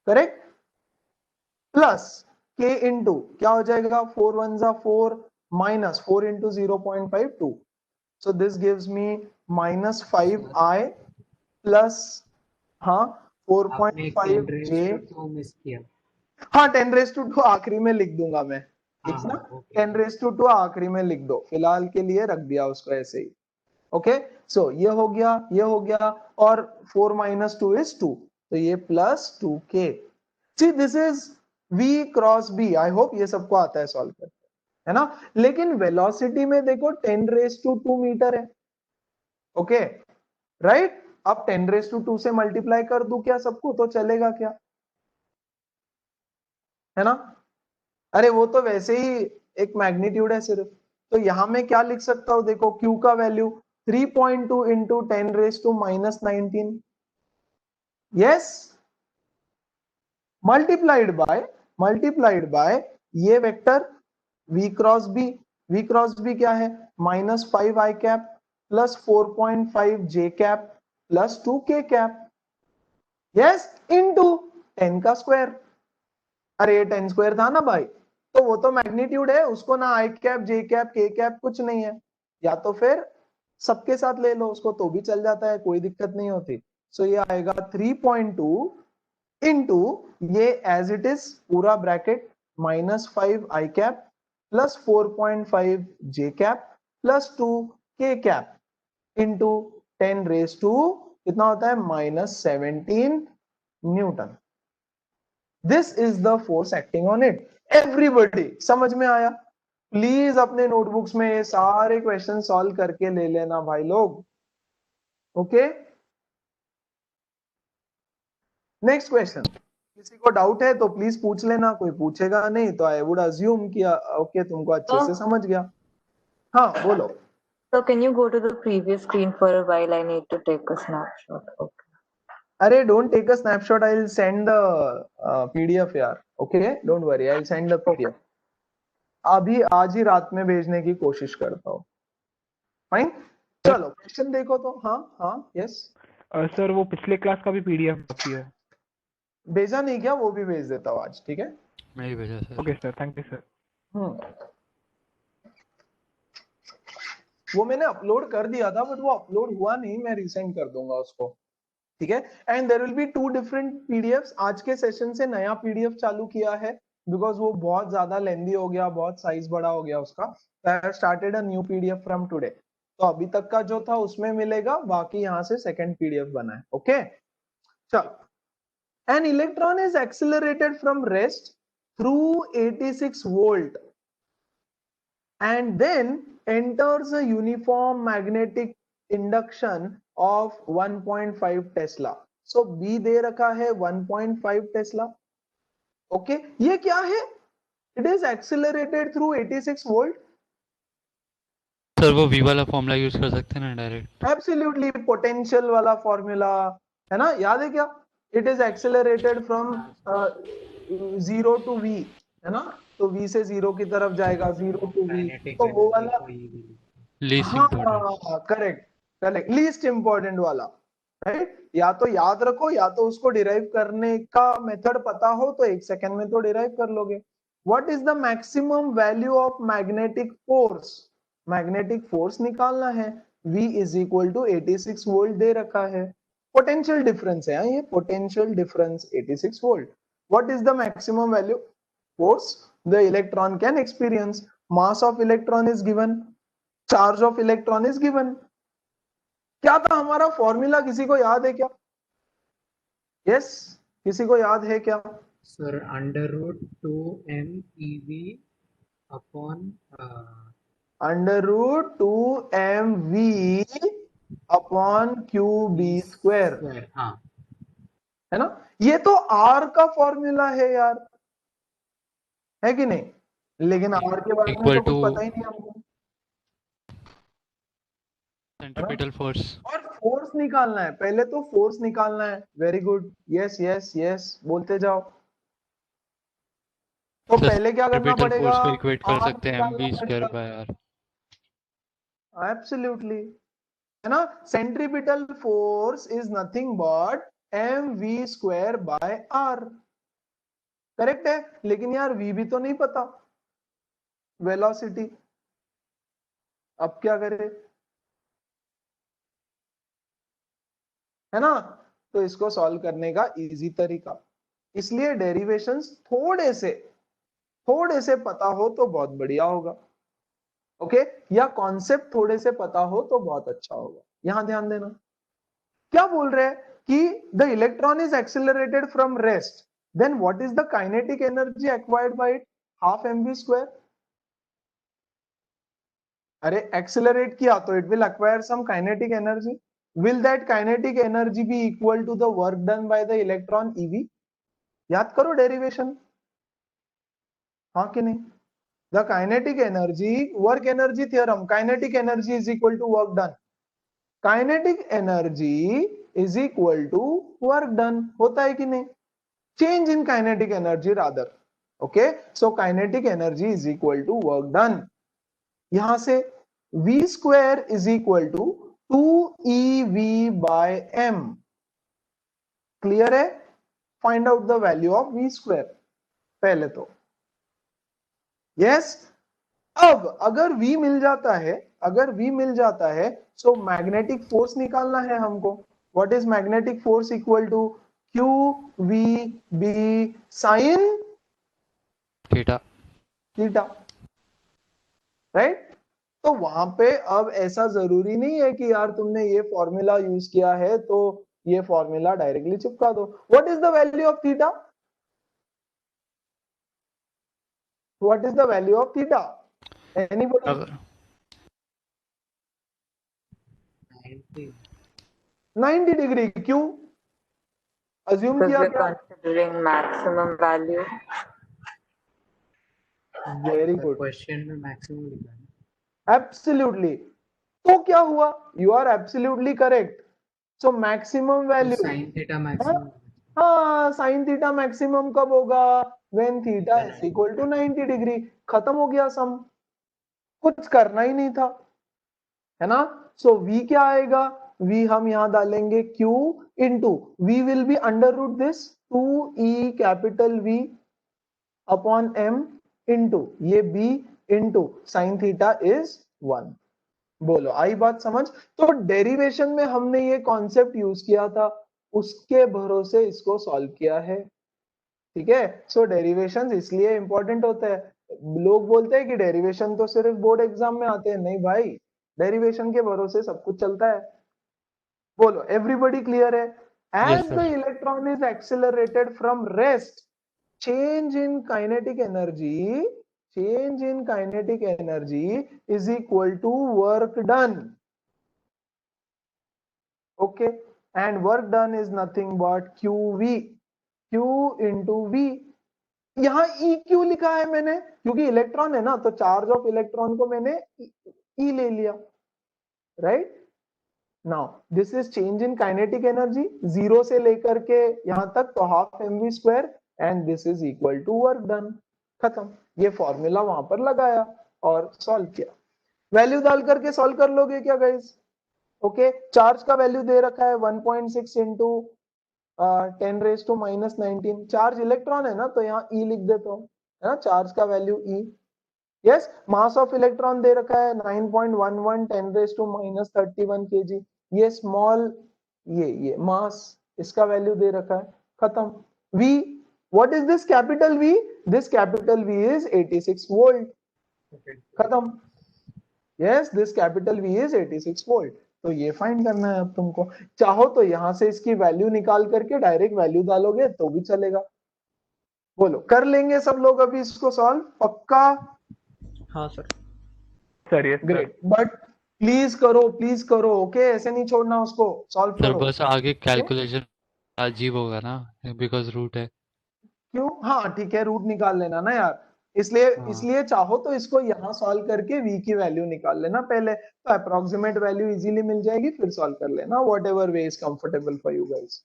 correct, plus k into क्या हो जाएगा, 4 1 जा 4 minus 4 into 0.5 2। So this gives me minus 5i plus हाँ आपने 4.5 j। 10⁻²² मिस किया। हाँ 10⁻² आखिरी में लिख दूंगा मैं, हाँ इतना हाँ ओके। 10⁻² आखिरी में लिख दो, फिलहाल के लिए रख दिया उसको ऐसे ही। ओके, सो ये हो गया, ये हो गया, और 4 माइनस 2 इज 2, तो ये plus 2k। C this is v cross b। I hope ये सबको आता है सॉल्व करते, है ना? लेकिन वेलोसिटी में देखो 10⁻² मीटर है। ओके राइट, अब 10⁻² से मल्टीप्लाई कर दूं क्या सबको, तो चलेगा क्या, है ना? अरे वो तो वैसे ही एक मैग्नीट्यूड है सिर्फ। तो यहां में क्या लिख सकता हूं, देखो q का value 3.2 into 10⁻−19, yes, multiplied by ये vector v cross b। v cross b क्या है, -5i cap plus 4.5 j cap plus 2k cap, yes, into 10 का स्क्वायर। अरे 10 स्क्वायर था ना भाई, तो वो तो मैग्नीट्यूड है, उसको ना आई कैप जे कैप के कैप कुछ नहीं है, या तो फिर सबके साथ ले लो उसको तो भी चल जाता है, कोई दिक्कत नहीं होती। सो ये आएगा 3.2 इंटू ये एज इट इज पूरा ब्रैकेट -5 आई कैप प्लस 4.5 जे कैप प्लस 2 के कैप इंटू 10⁻² कितना होता है, -17 Newton. This is the force acting on it. Everybody समझ में आया? प्लीज अपने नोटबुक्स में ये सारे क्वेश्चन सॉल्व करके ले लेना भाई लोग। ओके, नेक्स्ट क्वेश्चन, किसी को डाउट है तो प्लीज पूछ लेना, कोई पूछेगा नहीं तो आई वुड अज्यूम कि ओके तुमको अच्छे से समझ गया। हाँ बोलो। So can you go to the previous screen for a while? I need to take a snapshot. Okay. अरे don't take a snapshot, I will send the PDF यार। Okay don't worry, I will send the PDF. अभी आज ही रात में भेजने की कोशिश करता हूँ। फाइन, चलो क्वेश्चन देखो तो। हाँ हाँ यस सर वो पिछले क्लास का भी पीडीएफ काफी है। भेजा नहीं क्या, वो भी भेज देता हूँ आज, ठीक है? मैं ही भेजा sir. Okay sir, thank you sir. वो मैंने अपलोड कर दिया था बट वो अपलोड हुआ नहीं, मैं रिसेंड कर दूंगा उसको, ठीक है? And there will be 2 different PDFs. आज के सेशन से नया पीडीएफ चालू किया है बिकॉज वो बहुत ज्यादा लेंदी हो गया, बहुत साइज बड़ा हो गया उसका। I have started a new PDF from today. तो अभी तक का जो था उसमें मिलेगा, बाकी यहाँ से सेकंड पीडीएफ बना है। ओके चलो, an electron is accelerated from rest through 86 volt and then enters a uniform magnetic induction of 1.5 tesla. So B दे रखा है 1.5 टेस्ला। ओके, ये क्या है? It is accelerated through 86 volt. Sir वो V वाला फॉर्मूला यूज कर सकते हैं ना डायरेक्ट? एब्सोल्युटली, पोटेंशियल वाला फॉर्मूला है ना, याद है क्या? It is accelerated from 0 to V, है ना? तो V से 0 की तरफ जाएगा, 0 टू V, तो वो वाला लीस्ट हाँ important. Correct correct, least important वाला, राइट? या तो याद रखो या तो उसको डिराइव करने का मेथड पता हो तो 1 सेकंड में तो डिराइव कर लोगे। What is the maximum value of magnetic force? Magnetic force निकालना है। V is equal to 86 volt दे रखा है, पोटेंशियल डिफरेंस है ये, potential difference 86 volt. What is the maximum value force the electron can experience? Mass of electron is given, charge of electron is given. क्या था हमारा फॉर्मूला, किसी को याद है क्या? यस किसी को याद है क्या? Sir, under root 2m EV upon under root 2mv upon q B square, square. हाँ, है ना? ये तो आर का फॉर्मूला है यार, है कि नहीं? लेकिन आर के बारे में इक्वल तो कुछ टू पता ही नहीं हमको, सेंट्रीपिटल फोर्स। और फोर्स निकालना है, पहले तो फोर्स निकालना है। Very good, yes yes yes, बोलते जाओ। तो पहले क्या करना सेंट्रीपिटल पड़ेगा? फोर्स को इक्वेट कर आर सकते हैं निकालना mv स्क्वायर पड़ेगा। By r. एब्सोल्युटली, है ना? Centripetal force is nothing but mv square by r, correct है। लेकिन यार v भी तो नहीं पता, वेलोसिटी, अब क्या करें, है ना? तो इसको सॉल्व करने का इजी तरीका, इसलिए डेरिवेशंस थोड़े से पता हो तो बहुत बढ़िया होगा, ओके? या कॉन्सेप्ट थोड़े से पता हो तो बहुत अच्छा होगा। यहां ध्यान देना, क्या बोल रहे हैं कि the electron is accelerated from rest, then what is the kinetic energy acquired by it? Half mv square. अरे एक्सिलरेट किया तो it will acquire some kinetic energy, will that kinetic energy be equal to the work done by the electron ev? याद करो derivation, हाँ कि नहीं? The kinetic energy, work energy theorem, kinetic energy is equal to work done, kinetic energy is equal to work done, होता है कि नहीं? Change in kinetic energy rather, okay? So kinetic energy is equal to work done. यहां से v square is equal to 2ev by m, clear है? Find out the value of v square पहले तो, yes. अब अगर v मिल जाता है so magnetic force निकालना है हमको। What is magnetic force? Equal to q v b sine theta. Theta, right? तो वहां पे अब ऐसा जरूरी नहीं है कि यार तुमने ये फॉर्मूला यूज किया है तो ये फॉर्मूला डायरेक्टली चिपका दो। What is the value of theta? What is the value of theta? Anybody? अगर 90. 90 डिग्री। क्यों अज्यूम Because किया we're क्या? considering maximum value. Very Sir, good, question में maximum लिखा है. एब्सोल्युटली। तो क्या हुआ? You are absolutely correct. So maximum तो वैल्यू, sin theta maximum. हाँ, साइन थीटा मैक्सिमम कब होगा? When theta Then is equal to 90 degree. खत्म हो गया सम, कुछ करना ही नहीं था, है ना? सो v क्या आएगा? v हम यहां डालेंगे q into v will be under root this 2e capital V upon m into ये b into sine theta is 1। बोलो, आई बात समझ? तो डेरिवेशन में हमने ये कॉन्सेप्ट यूज किया था, उसके भरोसे इसको सॉल्व किया है, ठीक है? सो डेरिवेशंस इसलिए इंपॉर्टेंट होते हैं। लोग बोलते हैं कि डेरिवेशन तो सिर्फ बोर्ड एग्जाम में आते हैं, नहीं भाई, डेरिवेशन के भरोसे सब कुछ चलता है। बोलो, एवरीबडी क्लियर है? Yes, as the sir. Electron is accelerated from rest, change in kinetic energy is equal to work done, okay? And work done is nothing but qv, q into v। यहां e क्यों लिखा है मैंने? क्योंकि electron है ना, तो charge of electron को मैंने e ले लिया, right? Now this is change in kinetic energy, zero से लेकर के यहां तक, तो half mv square, and this is equal to work done. खत्म। ये फॉर्मूला वहां पर लगाया और सॉल्व किया। वैल्यू डाल करके सॉल्व कर लोगे क्या गाइस? ओके, चार्ज का वैल्यू दे रखा है 1.6 इंटू 10⁻⁻19। चार्ज इलेक्ट्रॉन है ना, तो यहाँ e लिख देता हूँ, है ना? चार्ज का value e। Yes, mass of electron दे रखा है 9.11 10⁻31 kg। ये स्मॉल, ये मास, इसका वैल्यू दे रखा है। खत्म। v, what is this capital V? This capital V is 86 volt. Okay. खत्म। Yes, this capital V is 86 volt. तो ये फाइंड करना है अब तुमको। चाहो तो यहां से इसकी वैल्यू निकाल करके डायरेक्ट वैल्यू डालोगे तो भी चलेगा। बोलो, कर लेंगे सब लोग अभी इसको सॉल्व पक्का? हाँ sir. Sir yes sir. Great, but please करो, ओके? ऐसे नहीं छोड़ना उसको, सॉल्व सर करो। बस आगे कैलकुलेशन अजीब होगा ना, बिकॉज रूट है। क्यों? हाँ ठीक है, रूट निकाल लेना ना यार। इसलिए हाँ। इसलिए चाहो तो इसको यहाँ सॉल्व करके v की वैल्यू निकाल लेना पहले, तो अप्रोक्सीमेट वैल्यू इजीली मिल जाएगी, फिर सॉल्व कर लेना, what ever way is comfortable for you guys.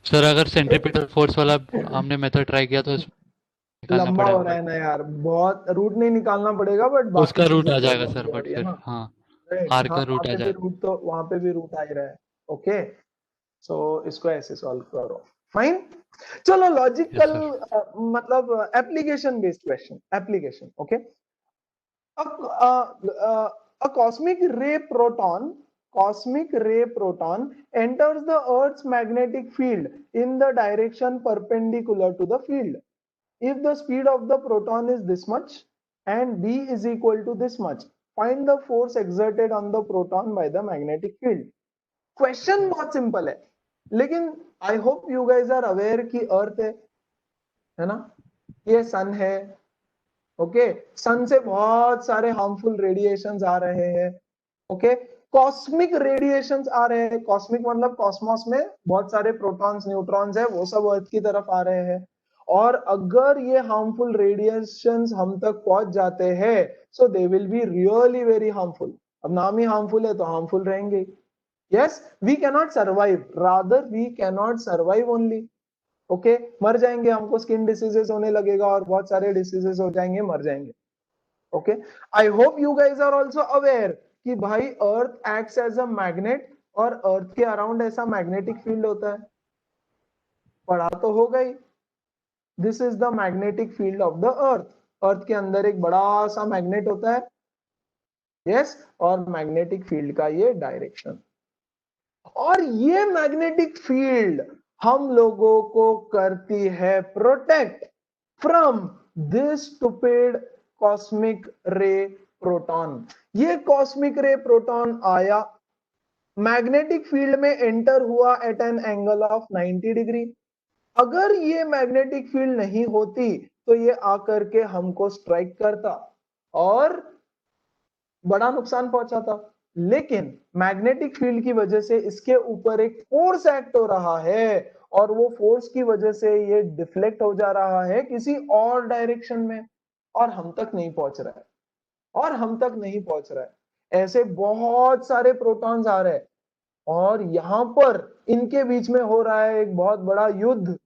Sir अगर सेंट्रीपिटल फोर्स वाला हमने मेथड ट्राई किया तो निकालना लंबा हो पड़ेगा, रहा है ना यार, बहुत रूट नहीं निकालना पड़ेगा, बट बट बाकी उसका रूट चीजें आ तो जाएगा लंबी सर, हो बट रही है फिर ना। हाँ राइट, आर हाँ का रूट आ जाएगा। वहां पे भी रूट आ ही रहा है। ओके, सो इसको ऐसे सॉल्व करो, फाइन। चलो यस लॉजिकल, सर। मतलब application based question, application, okay. A cosmic ray proton enters the Earth's magnetic field in the direction perpendicular to the field. If the speed of the proton is this much and b is equal to this much, find the force exerted on the proton by the magnetic field. Question बहुत simple है, लेकिन I hope you guys are aware कि earth है ना, ये सन है, okay? सन से बहुत सारे हार्मफुल रेडिएशंस आ रहे हैं, ओके? कॉस्मिक रेडिएशंस आ रहे हैं, कॉस्मिक मतलब कॉस्मोस में बहुत सारे प्रोटॉन्स न्यूट्रॉन्स है, वो सब अर्थ की तरफ आ रहे हैं। और अगर ये हार्मफुल रेडिएशंस हम तक पहुंच जाते हैं, so they will be really very harmful. अब नाम ही हार्मफुल है तो हार्मफुल रहेंगे। Yes, we cannot survive, rather we cannot survive only, okay? मर जाएंगे, हमको स्किन डिसीजेस होने लगेगा और बहुत सारे डिसीजेस हो जाएंगे, मर जाएंगे, okay? I hope you guys are also aware कि भाई अर्थ एक्ट्स एज अ मैग्नेट और अर्थ के अराउंड ऐसा मैग्नेटिक फील्ड होता है, पढ़ा तो होगा ही। This is the magnetic field of the earth. Earth के अंदर एक बड़ा सा मैग्नेट होता है, यस, और मैग्नेटिक फील्ड का ये डायरेक्शन, और ये मैग्नेटिक फील्ड हम लोगों को करती है protect from this stupid cosmic ray proton. ये कॉस्मिक रे प्रोटॉन आया, मैग्नेटिक फील्ड में एंटर हुआ at an angle of 90 degree. अगर ये मैग्नेटिक फील्ड नहीं होती तो ये आकर के हमको स्ट्राइक करता और बड़ा नुकसान पहुंचाता, लेकिन मैग्नेटिक फील्ड की वजह से इसके ऊपर एक फोर्स एक्ट हो रहा है और वो फोर्स की वजह से ये डिफ्लेक्ट हो जा रहा है किसी और डायरेक्शन में, और हम तक नहीं पहुंच रहा है, और हम तक नहीं पहुंच रहा है। ऐसे बहुत सारे प्रोटॉन्स आ रहे हैं और यहां पर इनके बीच में हो रहा है एक बहुत बड़ा युद्ध,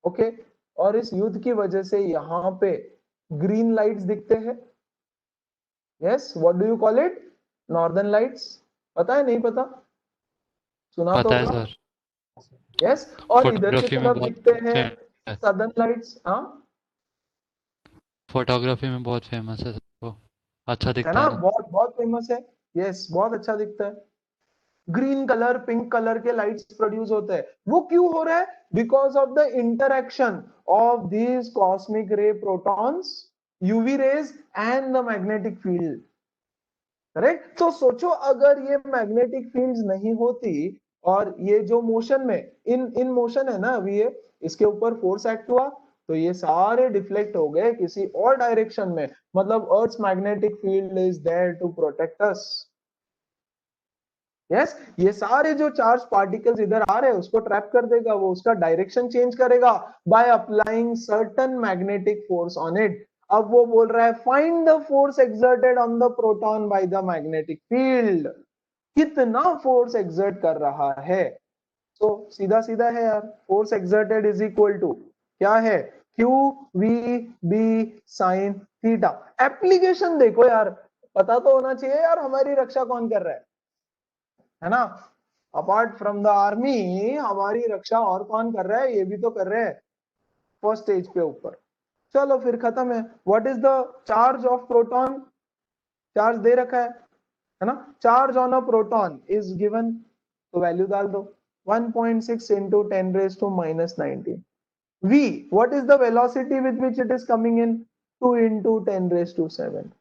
ओके? और इस युद्ध की वजह से यहां पे ग्रीन लाइट्स दिखते हैं। Yes, what do you call it? Northern lights. पता है? नहीं पता? सुना तो पता है होगा। सर, यस, और इधर की फोटोग्राफी में तरफ बहुत दिखते हैं famous है। Southern lights. हाँ, फोटोग्राफी में बहुत फेमस है सर, वो अच्छा है दिखता ना, है ना। बहुत बहुत फेमस है। यस, बहुत अच्छा दिखता है। ग्रीन कलर, पिंक कलर के लाइट्स प्रोड्यूस होते हैं। वो क्यों हो रहा है? Because of the interaction of these cosmic रे protons, UV rays and the magnetic field, correct? तो सोचो अगर ये मैग्नेटिक फील्ड्स नहीं होती और ये जो मोशन में इन मोशन है ना अभी, ये इसके ऊपर फोर्स एक्ट हुआ तो ये सारे डिफ्लेक्ट हो गए किसी और डायरेक्शन में, मतलब earth's magnetic field is there to protect us. Yes, ये सारे जो चार्ज पार्टिकल्स इधर आ रहे हैं उसको ट्रैप कर देगा, वो उसका डायरेक्शन चेंज करेगा by applying certain magnetic force on it. अब वो बोल रहा है find the force exerted on the proton by the magnetic field. कितना फोर्स एक्सर्ट कर रहा है? तो सीधा सीधा है यार, force exerted is equal to क्या है? Q v B sine theta. Application देखो यार, पता तो होना चाहिए यार हमारी रक्षा कौन कर रहा है ना? अपार्ट फ्रॉम द आर्मी हमारी रक्षा और कौन कर रहा है? ये भी तो कर रहे हैं फर्स्ट स्टेज पे ऊपर। चलो फिर खत्म है। What is the charge of proton? Charge दे रखा है ना? Charge on a proton is given, तो वैल्यू डाल दो 1.6 into 10 raised to minus 19. V, what is the velocity with which it is coming in? 2 into 10 raised to 7.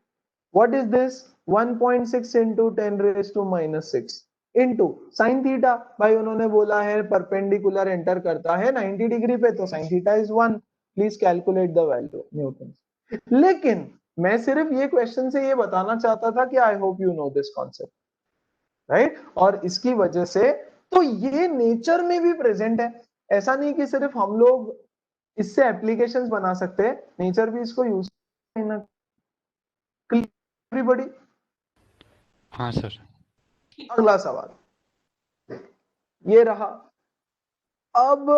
What is this? 1.6 into 10⁻⁻⁶ into sine theta, भाई उन्होंने बोला है perpendicular enter करता है 90 degree पे, तो sign theta is 1। Please calculate the value Newton. लेकिन मैं सिर्फ ये क्वेश्चन से ये बताना चाहता था कि आई hope you know this concept, right. और इसकी वजह से तो ये नेचर में भी प्रेजेंट है, ऐसा नहीं कि सिर्फ हम लोग इससे एप्लीकेशंस बना सकते हैं, नेचर भी इसको यूज करना। एवरीबॉडी, हाँ सर। अगला सवाल ये रहा। अब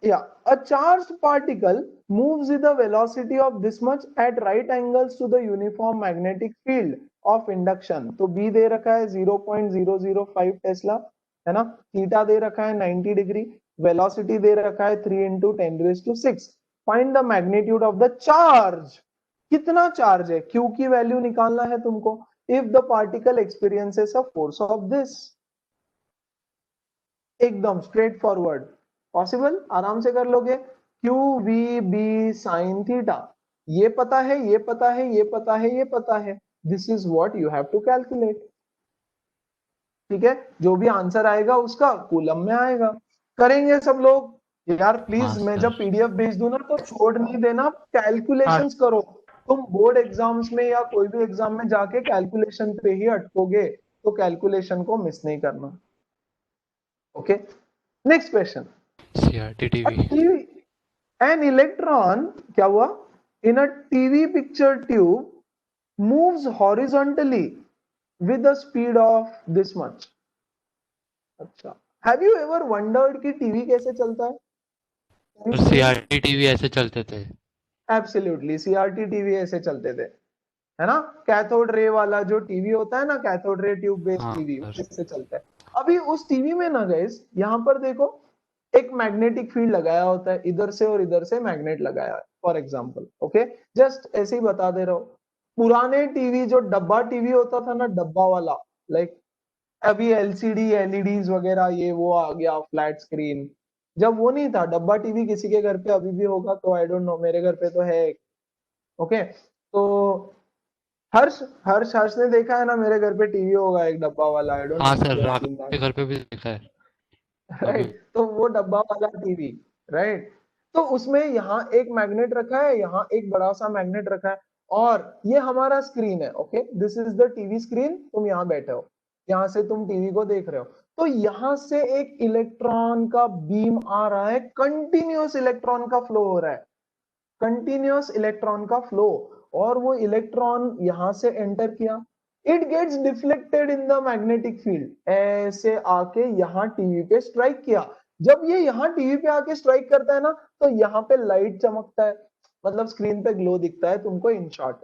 a charged particle moves with a velocity of this much at right angles to the uniform magnetic field of induction। तो b दे रखा है 0.005 टेस्ला, है ना। थीटा दे रखा है 90 डिग्री, वेलोसिटी दे रखा है 3 into 10⁶। Find the magnitude of the charge. कितना चार्ज है, Q की वैल्यू निकालना है तुमको। If the particle experiences a force of this. एकदम स्ट्रेट फॉरवर्ड, पॉसिबल, आराम से कर लोगे। Q v B sine theta, ये पता है, ये पता है, ये पता है, ये पता है। This is what you have to calculate. ठीक है, जो भी आंसर आएगा उसका कूलम में आएगा। करेंगे सब लोग यार प्लीज। हाँ मैं सर। जब पीडीएफ भेज दूं ना तो छोड़ नहीं देना, कैलकुलेशंस करो। तुम बोर्ड एग्जाम्स में या कोई भी एग्जाम में जाके कैलकुलेशन पे ही अटकोगे, तो कैलकुलेशन को मिस नहीं करना। Okay, next question. CRT TV। An electron, क्या हुआ, in a TV picture tube moves horizontally with a speed of this much। अच्छा, have you ever wondered कि टीवी कैसे चलता है? और CRT TV ऐसे चलते थे। एब्सोल्युटली, सीआरटी टीवी ऐसे चलते थे, है ना। कैथोड रे वाला जो टीवी होता है ना, कैथोड रे ट्यूब बेस्ड हाँ टीवी, सर। ऐसे चलता है। अभी उस टीवी में ना गाइस, यहाँ पर देखो एक मैग्नेटिक फील्ड लगाया होता है, इधर से और इधर से मैग्नेट लगाया है फॉर एग्जांपल। ओके, जस्ट ऐसे ही बता दे रहा हूँ। पुराने टीवी जो डब्बा टीवी होता था ना, डब्बा वाला, लाइक अभी एलसीडी एलईडीज वगैरह ये वो आ गया, फ्लैट स्क्रीन। जब वो नहीं था, डब्बा टीवी किसी के घर पे अभी भी होगा तो आई डोंट नो, मेरे घर पे तो है। ओके, तो हर्ष हर्ष हर्ष ने देखा है ना, मेरे घर पे टीवी होगा एक डब्बा वाला, आई डोंट हाँ नो। सर, आपके घर पे भी देखा है अभी। राइट, तो वो डब्बा वाला टीवी, राइट। तो उसमें यहाँ एक मैग्नेट रखा है, यहाँ एक बड़ा सा मैग्नेट रखा है, और ये हमारा स्क्रीन है। Okay, this is the TV screen. तुम यहाँ बैठे हो, यहाँ से तुम टीवी को देख रहे हो, तो यहाँ से एक इलेक्ट्रॉन का बीम आ रहा है, कंटिन्यूअस इलेक्ट्रॉन का फ्लो हो रहा है, कंटिन्यूअस इलेक्ट्रॉन का फ्लो। और वो इलेक्ट्रॉन यहां से एंटर किया, it gets deflected in the magnetic field, ऐसे आके यहाँ टीवी पे स्ट्राइक किया। जब ये यहाँ टीवी पे आके स्ट्राइक करता है ना, तो यहाँ पे लाइट चमकता है, मतलब स्क्रीन पे ग्लो दिखता है तुमको, इन शॉर्ट,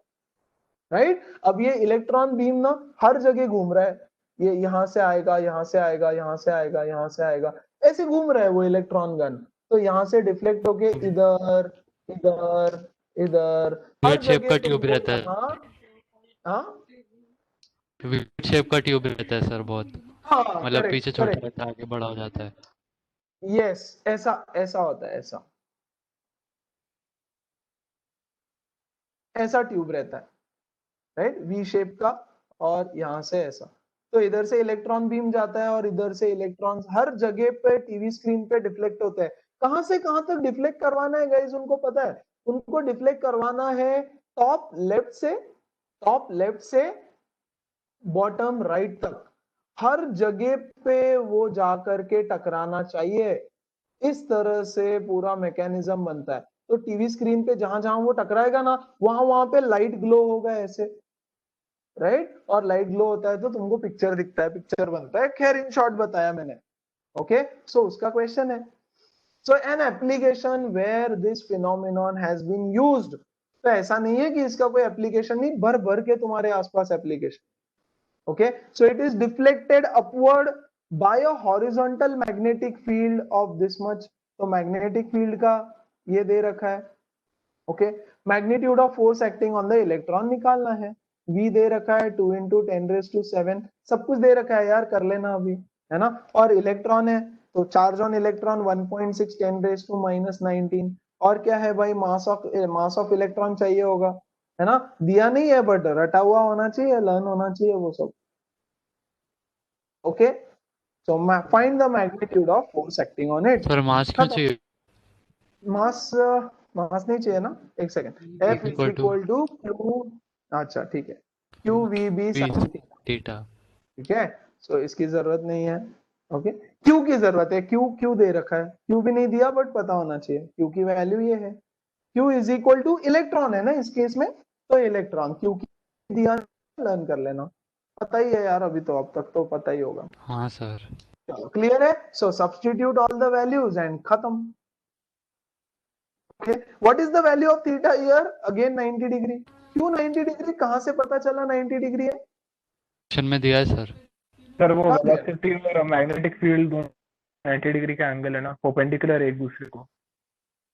राइट। अब ये इलेक्ट्रॉन बीम ना हर जगह घूम रहा है, ये यहाँ से आएगा, यहाँ से आएगा, यहाँ से आएगा, यहाँ से आएगा, ऐसे घूम रहा है वो इलेक्ट्रॉन गन। तो यहाँ से डिफ्लेक्ट होके इधर इधर इधर, हर विकेट शेप जगह का ट्यूब तुमको रहता है। यहाँ, हाँ विकेट शेप का ट्यूब रहता है सर, बहुत हाँ, मतलब करेक्ट पीछे छोटा करेक्ट, रहता है, आगे बड़ा हो जाता है। यस, ऐसा ऐसा होता है, ऐसा ऐसा ट्यूब रहता है, राइट, वी शेप का। और यहाँ से ऐसा, तो इधर से इलेक्ट्रॉन बीम जाता है और इधर से इलेक्ट्रॉन हर जगह पे टीवी स्क्रीन पे डिफ्लेक्ट होते हैं। कहां से कहां तक डिफ्लेक्ट करवाना है गाइस, उनको पता है। उनको डिफ्लेक्ट करवाना है टॉप लेफ्ट से बॉटम राइट तक, हर जगह पे वो जा करके टकराना चाहिए। इस तरह से पूरा मैकेनिज्म बनता है। तो टीवी स्क्रीन पे जहां जहां वो टकराएगा ना, वहां वहां पे लाइट ग्लो होगा ऐसे, राइट। और लाइट ग्लो होता है तो तुमको पिक्चर दिखता है, पिक्चर बनता है। खैर इन शॉर्ट बताया मैंने। ओके, सो उसका क्वेश्चन है, so an application where this phenomenon has been used. तो ऐसा नहीं है कि इसका कोई एप्लीकेशन नहीं, भर भर के तुम्हारे आसपास application. Okay, so it is deflected upward bye a horizontal magnetic field of this much. तो मैग्नेटिक फील्ड का ये दे रखा है। Okay, magnitude of force acting on the electron निकालना है। V दे रखा है 2 इंटू 10⁻⁷, सब कुछ दे रखा है यार, कर लेना अभी, है ना। और इलेक्ट्रॉन है तो चार्ज ऑन इलेक्ट्रॉन 1.6 10⁻⁻19। और क्या है भाई, मास ऑफ इलेक्ट्रॉन चाहिए होगा, है ना, दिया नहीं है बट रटा हुआ होना चाहिए, लर्न होना चाहिए वो सब। Okay, so find the magnitude of force acting on it. Sir mass क्यों चाहिए? मास मास नहीं चाहिए ना, एक second. F is equal to q, अच्छा ठीक है, q v B sine theta. ठीक है, सो इसकी जरूरत नहीं है। ओके, क्यू की जरूरत है, क्यू क्यू दे रखा है, क्यू भी नहीं दिया बट पता होना चाहिए, क्यू की वैल्यू ये है, Q is equal two electron है ना इस केस में, तो इलेक्ट्रॉन क्यू की दिया, लर्न कर लेना, पता ही है यार, अभी तो अब तक तो पता ही होगा। हाँ सर। चलो क्लियर है, so substitute all the values and खत्म। Okay, what is the value of theta here, again 90 degree. क्यों 90 डिग्री, कहां से पता चला 90 डिग्री है? क्वेश्चन में दिया है सर। सर वो हाँ, वेलोसिटी और मैग्नेटिक फील्ड दोनों 90 डिग्री का एंगल है ना, परपेंडिकुलर एक दूसरे को।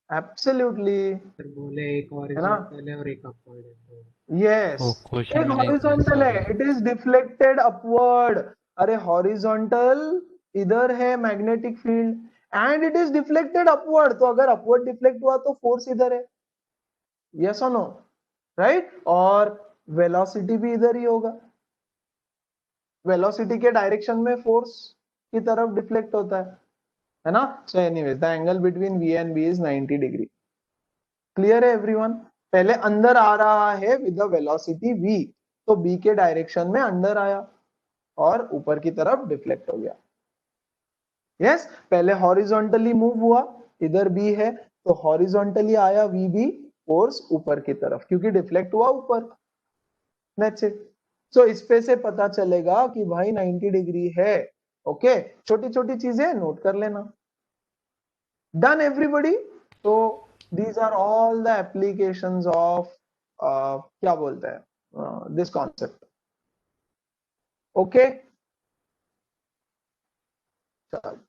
एब्सोल्युटली, सर बोले एक है ना, हॉरिजॉन्टल है और एक अपवर्ड है, तो यस, वो क्वेश्चन एक में नहीं दिया, हॉरिजॉन्टल है, sorry। It is deflected upward. अरे हॉरिजॉन्टल इधर है magnetic field and it is deflected upward, तो अगर अपवर्ड डिफ्लेक्ट हुआ तो फोर्स इधर है, यस और नो, राइट, और वेलोसिटी भी इधर ही होगा, वेलोसिटी के डायरेक्शन में फोर्स की तरफ डिफ्लेक्ट होता है ना। So anyways the angle between V and B is 90 degree. Clear है एवरीवन? पहले अंदर आ रहा है विद द वेलोसिटी v, तो B के डायरेक्शन में अंदर आया और ऊपर की तरफ डिफ्लेक्ट हो गया। यस, पहले हॉरिजॉन्टली मूव हुआ, इधर B है तो हॉरिजॉन्टली आया VB, फोर्स ऊपर की तरफ क्योंकि डिफ्लेक्ट हुआ ऊपर। That's it. सो इस पे से पता चलेगा कि भाई 90 डिग्री है। ओके, छोटी छोटी चीजें नोट कर लेना। Done everybody? तो these are all the applications of क्या बोलते हैं this concept. ओके, चल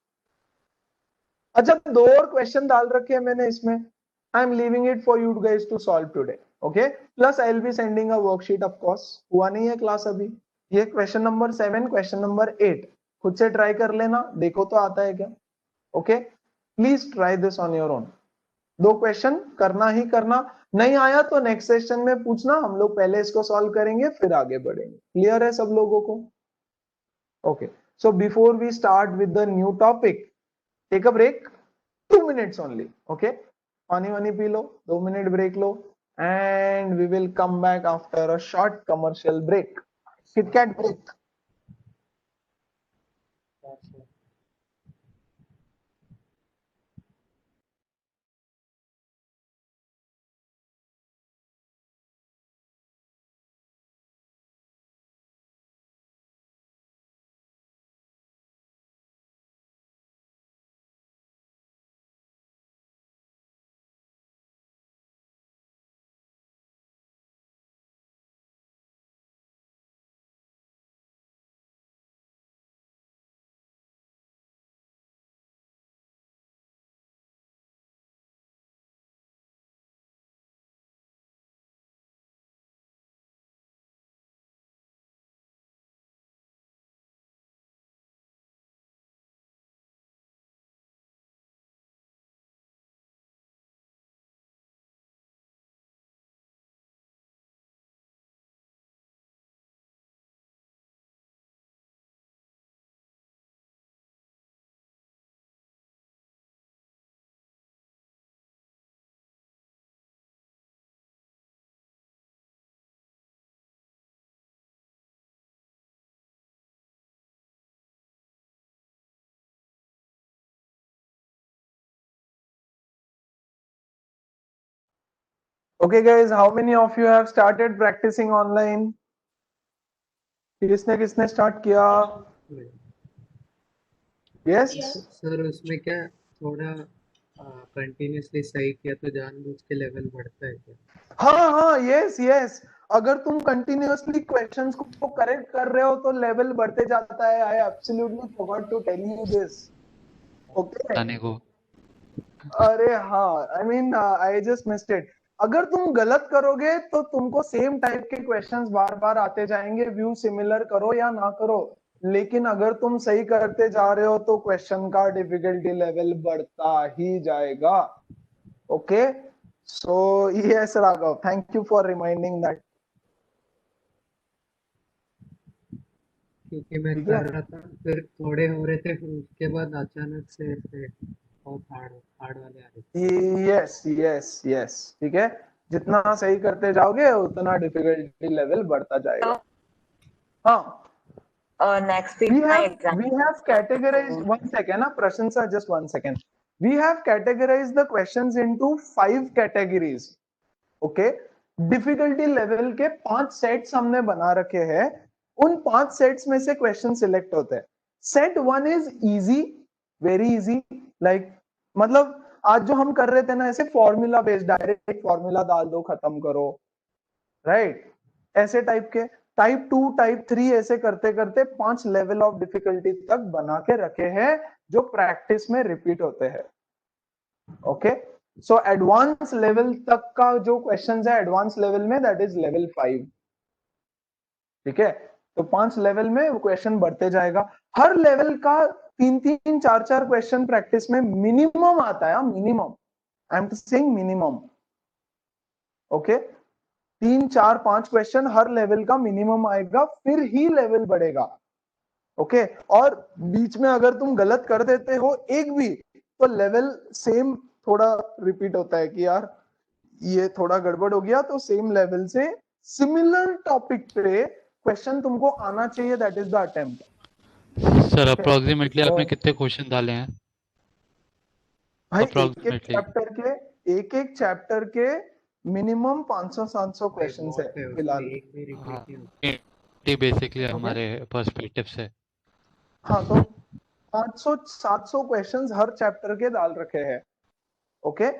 अच्छा, दो और क्वेश्चन डाल रखे हैं मैंने इसमें, I am leaving it for you guys to solve today. Okay, plus I will be sending a worksheet, of course हुआ नहीं है क्लास अभी। ये क्वेश्चन नंबर 7, क्वेश्चन नंबर 8 खुद से ट्राई कर लेना, देखो तो आता है क्या। Okay, please try this on your own. दो क्वेश्चन करना ही करना, नहीं आया तो नेक्स्ट सेशन में पूछना, हम लोग पहले इसको सॉल्व करेंगे फिर आगे बढ़ेंगे। क्लियर है सब लोगों को? Okay, so before we start with the new topic, take a break 2 minutes only. Okay, पानी वानी पी लो, 2 मिनट ब्रेक लो and we will come back after a short commercial break, KitKat break. Okay guys, how many of you have started practicing online? किसने किसने start किया? Yes, sir उसमें क्या थोड़ा कंटिन्यूसली सही किया तो जानबूझ के लेवल बढ़ता है क्या? हाँ हाँ, यस यस, अगर तुम कंटिन्यूअसली क्वेश्चंस को करेक्ट कर रहे हो तो लेवल बढ़ते जाता है। I absolutely forgot to tell you this. Okay, बताने को। अरे हाँ, I mean I just missed it. अगर तुम गलत करोगे तो तुमको सेम टाइप के क्वेश्चंस बार बार आते जाएंगे, व्यू सिमिलर करो या ना करो, लेकिन अगर तुम सही करते जा रहे हो तो क्वेश्चन का डिफिकल्टी लेवल बढ़ता ही जाएगा। Okay, So yes, Raghav, thank you for reminding that. क्योंकि मैं ठीक है। कर रहा था, फिर थोड़े हो रहे थे, फिर उसके बाद अचानक से ऐसे बहुत हार्ड वाले आ रहे थे। यस यस यस, ठीक है, जितना सही करते जाओगे उतना डिफिकल्टी लेवल बढ़ता जाएगा। हाँ, Next week we my have exam. categorized, one second, Prashansa, just 1 second. We have categorized the questions into 5 categories. Okay, difficulty level के 5 सेट्स हमने बना रखे हैं। उन 5 सेट्स में से क्वेश्चन सिलेक्ट होते हैं। Set 1 is easy, very easy, like मतलब आज जो हम कर रहे थे ना, ऐसे फॉर्मूला बेस्ड, डायरेक्ट फॉर्मूला डाल दो खत्म करो, राइट, ऐसे टाइप के। टाइप 2, टाइप 3 ऐसे करते करते 5 लेवल ऑफ डिफिकल्टी तक बना के रखे हैं जो प्रैक्टिस में रिपीट होते हैं। ओके, सो एडवांस लेवल तक का जो क्वेश्चंस है एडवांस लेवल में, दैट इज लेवल 5, ठीक है। तो 5 लेवल में वो क्वेश्चन बढ़ते जाएगा। हर लेवल का 3-3, 4-4 क्वेश्चन प्रैक्टिस में मिनिमम आता है, minimum, I am saying minimum. Okay, 3, 4, 5 question her level का मिनिमम आएगा, फिर ही लेवल बढ़ेगा। ओके, और बीच में अगर तुम गलत कर देते हो एक भी, तो लेवल सेम थोड़ा रिपीट होता है कि यार ये थोड़ा गड़बड़ हो गया, तो सेम लेवल से सिमिलर टॉपिक पे क्वेश्चन तुमको आना चाहिए, that is the attempt. Sir approximately आपने तो- कितने क्वेश्चन डाले हैं भाई एक अप्रोक्सीमेटली? एक चैप्टर के मिनिमम 500-700 क्वेश्चन है बहुत है, फिलहाल। उसमें एक भी रिपीट हाँ, नहीं होता। बेसिकली हमारे पर्सपेक्टिव से। हाँ, तो 500-700 क्वेश्चंस हर चैप्टर के डाल रखे हैं। ओके,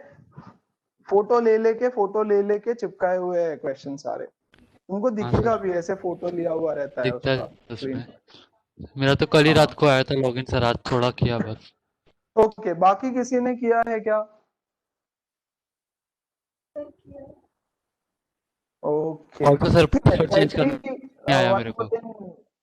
फोटो ले लेके चिपकाए हुए हैं क्वेश्चन सारे, तुमको दिखेगा भी, ऐसे फोटो लिया हुआ रहता है दिखता उसका है स्क्रीन। उसमें। मेरा तो कल ही हाँ। रात को आया था लॉगिन सर, आज थोड़ा किया बस। ओके, बाकी किसी ने किया है क्या? सर किया। ओके, और तो सर ठीक है, पासवर्ड चेंज करना नहीं आया मेरे को।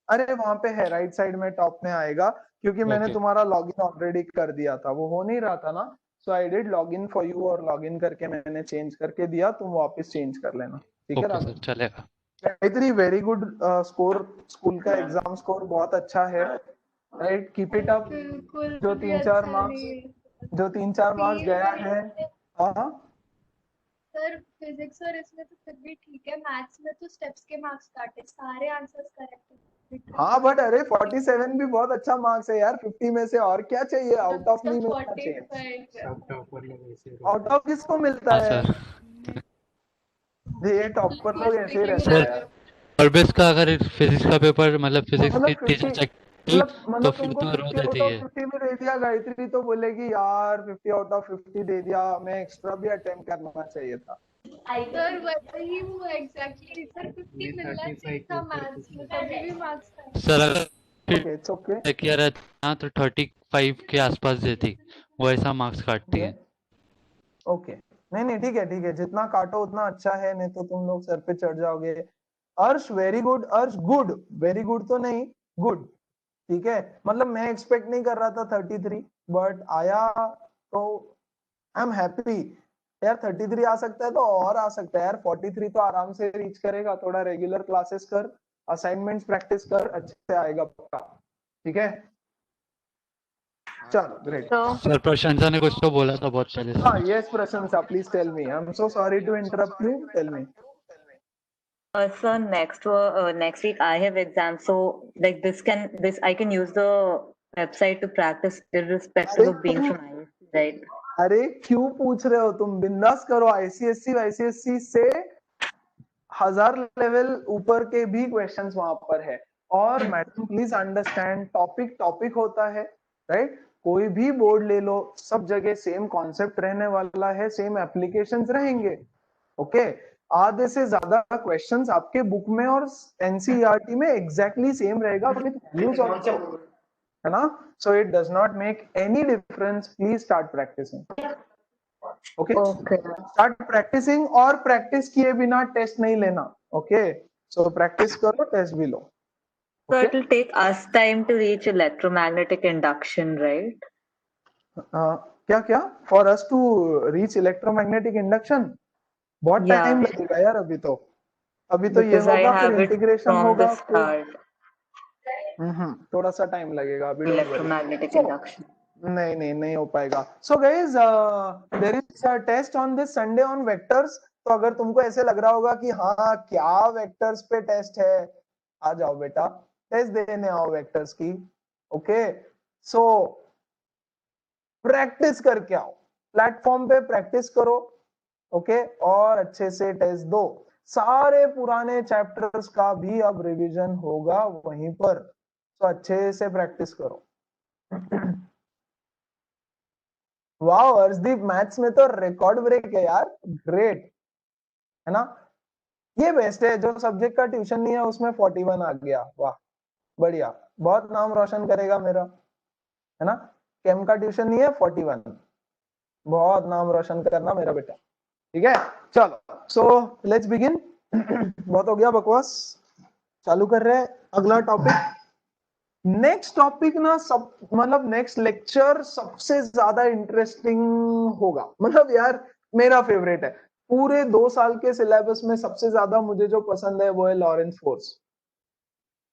अरे वहां पे है, राइट साइड में टॉप में आएगा, क्योंकि मैंने ओके तुम्हारा लॉगिन ऑलरेडी कर दिया था, वो हो नहीं रहा था ना, so I did login for you, और लॉगिन करके मैंने चेंज करके दिया, तुम वापस चेंज कर लेना, ठीक है ओके राघव? सर, चलेगा। Gayatri, very good score, school का एग्जाम स्कोर बहुत अच्छा है, राइट, कीप इट अप। बिल्कुल जो भी 3-4 अच्छा मार्क्स नहीं है। जो 3-4 मार्क्स गया है, हाँ सर फिजिक्स और इसमें तो फिर भी ठीक है, मैथ्स में तो स्टेप्स के मार्क्स काटे, सारे आंसर्स करेक्ट है। हाँ, बट अरे 47 भी बहुत अच्छा मार्क्स है यार, 50 में से, और क्या चाहिए? आउट ऑफ नहीं मिलना चाहिए। 45 सब टॉपर लोग ऐसे आउट ऑफ किसको मिलता हाँ है? सर। ये टॉपर लोग ऐसे ही रहते सर हैं। और बेस का अगर फिजिक्स का पेपर, मतलब फिजिक्स की मतलब टीचर 50, चेक की तो मतलब फिर तुमको तो रो 50 आउट देती ऑफ है। 50 भी दे दिया, गायत्री तो बोलेगी यार 50 आउट ऑफ 50 दे दिया, मैं एक्स्ट्रा भी अटेम्प्ट करना चाहिए था। सर वही हुआ एग्जैक्टली सर, 50 मैं मिलना 35 चाहिए के था ऊपर मैथ्स कुछ में, तभी भी मार्क्स था। सर अगर ओके, इट्स ओके, चेक किया रहता तो 35 के आसपास देती, वो ऐसा मार्क्स काटती है। ओके, नहीं नहीं, ठीक है ठीक है, जितना काटो उतना अच्छा है, नहीं तो तुम लोग सर पे चढ़ जाओगे। अर्श वेरी गुड, अर्श गुड, वेरी गुड तो नहीं, गुड, ठीक है, मतलब मैं एक्सपेक्ट नहीं कर रहा था 33, बट आया, तो आई एम हैप्पी यार। 33 आ सकता है तो और आ सकता है यार, 43 तो आराम से रीच करेगा, थोड़ा रेगुलर क्लासेस कर, असाइनमेंट्स प्रैक्टिस कर, अच्छे से आएगा पक्का, ठीक है, चलो ग्रेट। So, सर प्रशंसा ने कुछ तो बोला था बहुत पहले से। हाँ, yes Prashansa, please tell me, I am so sorry to interrupt you, tell me. so next week I have exams. So like this I can use the website to practice irrespective of being from IISc, right? अरे क्यों पूछ रहे हो तुम? बिंदास करो, ICSC से 1000 level ऊपर के भी क्वेश्चंस वहां पर है। और मैडम प्लीज अंडरस्टैंड, टॉपिक होता है, राइट, कोई भी बोर्ड ले लो, सब जगह सेम कॉन्सेप्ट रहने वाला है, सेम एप्लीकेशंस रहेंगे। ओके, आधे से ज्यादा क्वेश्चंस आपके बुक में और एनसीईआरटी में एग्जैक्टली सेम रहेगा, विद वैल्यूज आल्सो, है ना? So it does not make any difference, please start practicing. Okay, Okay. Start practicing, और प्रैक्टिस किए बिना टेस्ट नहीं लेना। ओके, सो प्रैक्टिस करो, टेस्ट भी लो। So Okay? it will take us time to reach electromagnetic induction, right? क्या क्या for us to reach electromagnetic induction बहुत Yeah, टाइम लगेगा यार अभी तो ये because I होगा फिर have it integration from the होगा फिर start, थोड़ा सा टाइम लगेगा अभी don't worry electromagnetic so induction. नहीं हो पाएगा so guys there is a test on this Sunday on vectors तो अगर तुमको ऐसे लग रहा होगा कि हाँ क्या वेक्टर्स पे टेस्ट है आ जाओ बेटा टेस्ट देने आओ वेक्टर्स की ओके सो प्रैक्टिस करके आओ प्लेटफॉर्म पे प्रैक्टिस करो ओके और अच्छे से टेस्ट दो सारे पुराने चैप्टर्स का भी अब रिवीजन होगा वहीं पर तो अच्छे से प्रैक्टिस करो वाह अर्शदीप मैथ्स में तो रिकॉर्ड ब्रेक है यार ग्रेट है ना ये बेस्ट है जो सब्जेक्ट का ट्यूशन नहीं है उसमें 41 आ गया वाह बढ़िया बहुत नाम रोशन करेगा मेरा है ना केम का ट्यूशन नहीं है 41 बहुत नाम रोशन करना मेरा बेटा ठीक है चलो सो लेट्स बिगिन बहुत हो गया बकवास चालू कर रहे हैं अगला टॉपिक नेक्स्ट टॉपिक ना सब मतलब नेक्स्ट लेक्चर सबसे ज्यादा इंटरेस्टिंग होगा मतलब यार मेरा फेवरेट है पूरे 2 साल के सिलेबस में सबसे ज्यादा मुझे जो पसंद है वो है लॉरेंस फोर्स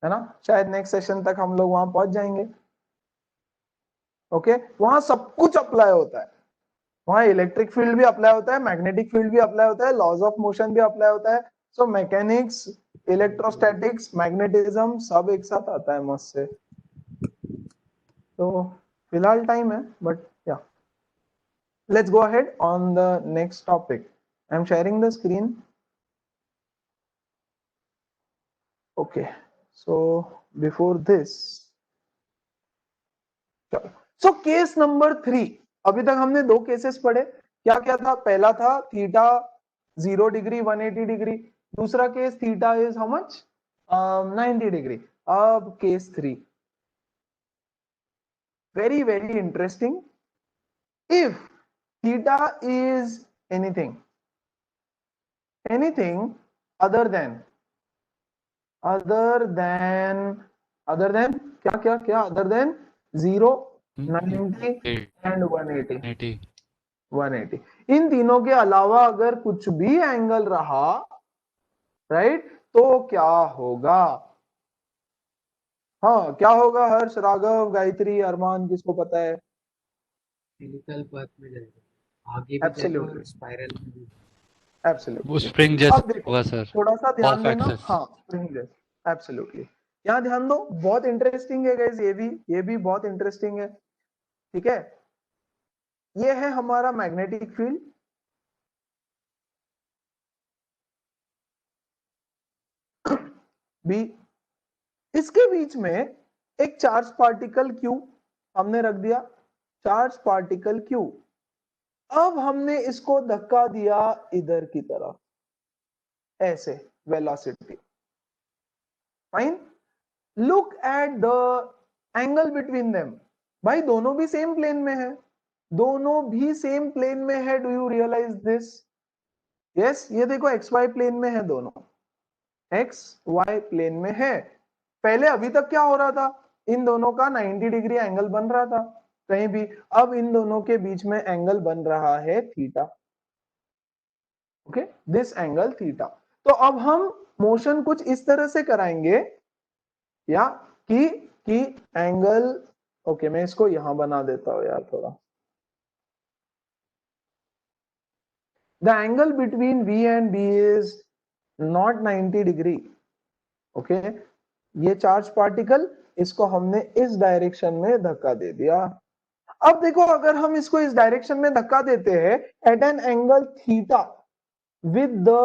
है ना शायद नेक्स्ट सेशन तक हम लोग वहां पहुंच जाएंगे ओके वहां सब कुछ अप्लाई होता है वहां इलेक्ट्रिक फील्ड भी अप्लाई होता है मैग्नेटिक फील्ड भी अप्लाई होता है लॉज ऑफ मोशन भी अप्लाई होता है सो मैकेनिक्स इलेक्ट्रोस्टैटिक्स मैग्नेटिज्म सब एक साथ आता है मस्त से तो फिलहाल टाइम है बट या let's go ahead on the next topic I am sharing the screen okay so before this so case number 3 अभी तक हमने 2 केसेस पढ़े क्या क्या था पहला था थीटा 0 डिग्री 180 डिग्री दूसरा case theta is how much 90 degree अब case 3 very very interesting if theta is anything other than क्या other than 0 90 and 180 180 इन तीनों के अलावा अगर कुछ भी एंगल रहा राइट तो क्या होगा हाँ क्या होगा हर्ष राघव गायत्री अरमान किसको पता है हेलिकल पाथ में जाएगा आगे भी जाएगा और स्पाइरल में भी एब्सोल्युटली वो स्प्रिंग जैसा अब देखो होगा सर थोड़ा सा ध्यान ऑफ देना एक्सेस हाँ स्प्रिंग जैसा एब्सोल्युटली यहाँ ध्यान दो बहुत इंटरेस्टिंग है गाइस ये भी बहुत इंटरेस्टिंग है ठीक है ये है हमारा मैग्नेटिक फील्ड बी इसके बीच में एक चार्ज पार्टिकल क्यू हमने रख दिया चार्ज पार्टिकल क्यू अब हमने इसको धक्का दिया इधर की तरफ ऐसे velocity fine look at the angle between them भाई दोनों भी सेम प्लेन में है do you realize this yes ये देखो एक्स वाई प्लेन में है दोनों एक्स वाई प्लेन में है पहले अभी तक क्या हो रहा था इन दोनों का 90 डिग्री एंगल बन रहा था कहीं भी अब इन दोनों के बीच में एंगल बन रहा है theta okay this angle theta तो अब हम मोशन कुछ इस तरह से कराएंगे या कि एंगल ओके मैं इसको यहां बना देता हूं यार थोड़ा the angle between V and B is not 90 degree okay ये चार्ज पार्टिकल इसको हमने इस डायरेक्शन में धक्का दे दिया अब देखो अगर हम इसको इस डायरेक्शन में धक्का देते हैं at an angle theta with the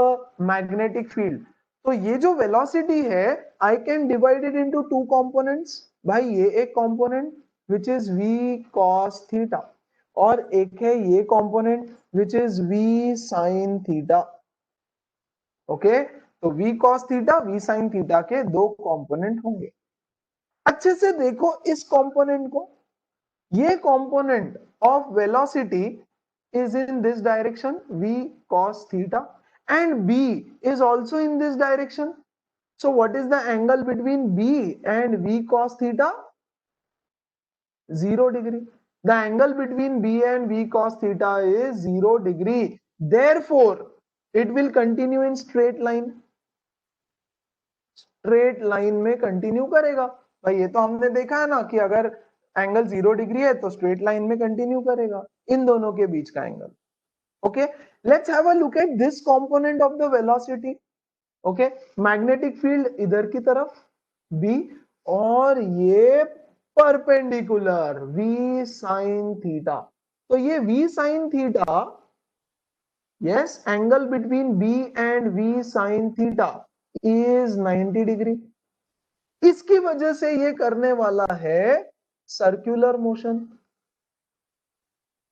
magnetic field तो ये जो वेलोसिटी है I can divide it into 2 components भाई ये एक component which is v cos theta और एक है ये component which is v sin theta okay तो v cos theta v sin theta के 2 कंपोनेंट होंगे अच्छे से देखो इस कंपोनेंट को ये component of velocity is in this direction v cos theta and b is also in this direction so what is the angle between b and v cos theta 0 degree The angle between B and V cos theta is 0 degree. Therefore, it will continue in straight line. Straight line में continue करेगा भाई, ये तो हमने देखा है ना कि अगर एंगल 0 डिग्री है तो स्ट्रेट लाइन में कंटिन्यू करेगा इन दोनों के बीच का angle. Okay, let's have a look at this component of the velocity. Okay, magnetic field इधर की तरफ B और ये परपेंडिकुलर V sin थीटा. तो ये V sin theta, yes, angle between B and V sin theta is 90 degree. इसकी वजह से ये करने वाला है circular motion.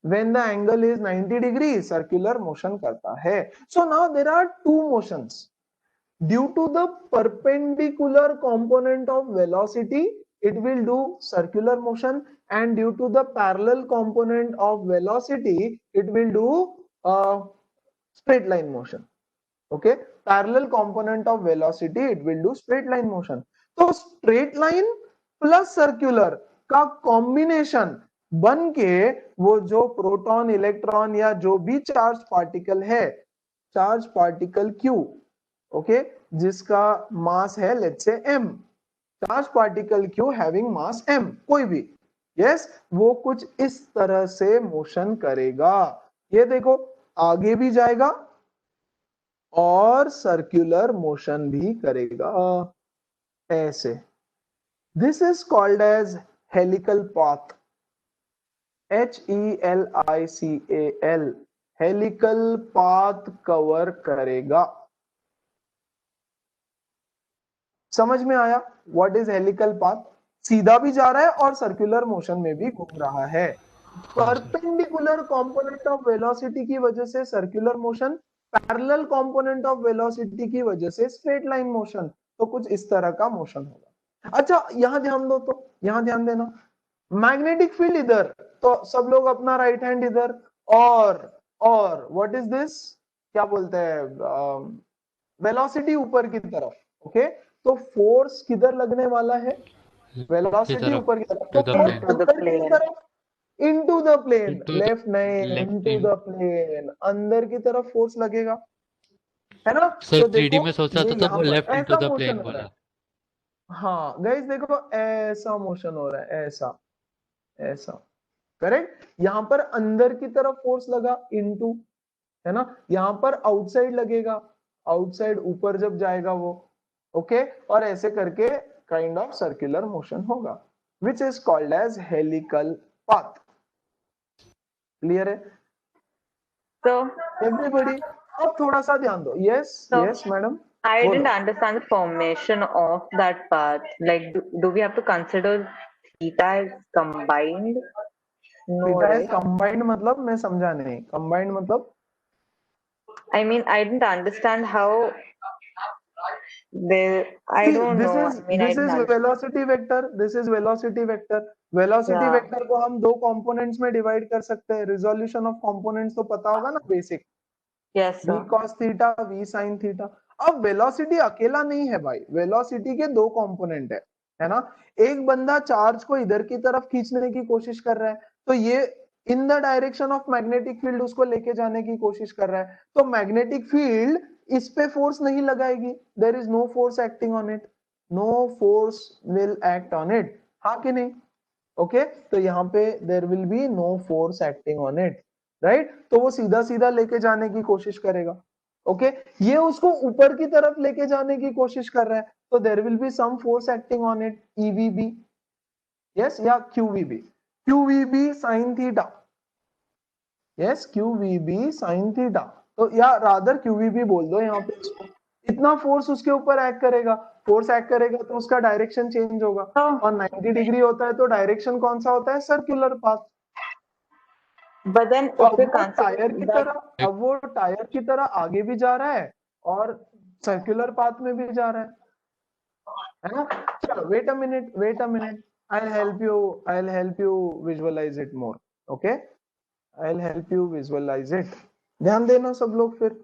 when the angle is 90 degree, circular motion करता है. So now there are two motions. Due to the perpendicular component of velocity, it will do circular motion, and due to the parallel component of velocity, it will do straight line motion. Okay, parallel component of velocity, it will do straight line motion. तो straight line plus circular का combination बन के वो जो proton, electron या जो भी charge particle है, चार्ज पार्टिकल Q, ओके, जिसका मास है let's say m, charge particle Q having mass m, कोई भी, यस, वो कुछ इस तरह से मोशन करेगा. ये देखो आगे भी जाएगा और सर्कुलर मोशन भी करेगा ऐसे. This is called as helical path. HELICAL, helical path cover करेगा. समझ में आया व्हाट इज हेलिकल पाथ? सीधा भी जा रहा है और सर्कुलर मोशन में भी घूम रहा है. परपेंडिकुलर कंपोनेंट ऑफ वेलोसिटी की वजह से circular motion, parallel component of velocity की वजह से स्ट्रेट लाइन मोशन. तो कुछ इस तरह का मोशन होगा. अच्छा, यहां ध्यान दो, तो यहां ध्यान देना, मैग्नेटिक फील्ड इधर, तो सब लोग अपना राइट हैंड इधर, और व्हाट इज दिस, क्या बोलते हैं, वेलोसिटी ऊपर की तरफ. ओके, तो फोर्स किधर लगने वाला है, वेलोसिटी ऊपर की तरफ, तो फोर्स अंदर की तरफ, इनटू द प्लेन, लेफ्ट नहीं, इनटू द प्लेन, अंदर की तरफ फोर्स लगेगा, है ना. सर तो 3D देखो में सोचा ये था तब वो यहाँ लेफ्ट पर इनटू ऐसा द प्लेन मोशन हो रहा बोला. है. हाँ गाइस देखो, ऐसा मोशन हो रहा है, ऐसा ऐसा, करेक्ट. यहां पर अंदर की तरफ फोर्स लगा इनटू, है ना. यहां पर आउटसाइड लगेगा, आउटसाइड ऊपर जब जाएगा वो, ओके, और ऐसे करके काइंड ऑफ सर्कुलर मोशन होगा, which is called as helical path. Clear है So एवरीबॉडी? अब थोड़ा सा ध्यान दो. Yes So- yes madam. I बोलो. didn't understand the formation of that path. Like, do we have to consider theta as combined? No, theta is right? Combined मतलब मैं समझा नहीं. कंबाइंड मतलब I mean, I didn't understand how they. I See, don't this know. is I mean, I this didn't is understand. velocity vector. This is velocity vector. Velocity Yeah. vector को हम दो components में divide कर सकते हैं. Resolution of components तो पता होगा ना, basic. Yes, V sir. cos theta, V sin theta. अब वेलोसिटी अकेला नहीं है भाई, वेलोसिटी के दो कंपोनेंट है ना. एक बंदा चार्ज को इधर की तरफ खींचने की कोशिश कर रहा है, तो ये in the direction of magnetic field उसको लेके जाने की कोशिश कर रहा है, तो मैग्नेटिक फील्ड इस पे फोर्स नहीं लगाएगी. There is no force acting on it, no force will act on it, हाँ कि नहीं. ओके, तो यहाँ पे there will be no force acting on it, right. तो वो सीधा सीधा लेके जाने की कोशिश करेगा. ओके, ये उसको ऊपर की तरफ लेके जाने की कोशिश कर रहा है, तो there will be some force acting on it, evB, yes, या qvB. QvB sine theta, yes, qvB sine theta. तो या रादर क्यूवीबी बोल दो यहाँ पे इसको. इतना फोर्स उसके ऊपर एक्ट करेगा, फोर्स एक्ट करेगा तो उसका डायरेक्शन चेंज होगा, और 90 डिग्री होता है तो डायरेक्शन कौन सा होता है, सर्कुलर पाथ. But then, तो if अब we वो टायर की consider that, तरह, अब वो टायर की तरह आगे भी जा रहा है और सर्कुलर पाथ में भी जा रहा है ना. चलो wait a minute, I'll help you visualize it more. Okay, I'll help you visualize it. ध्यान देना सब लोग फिर.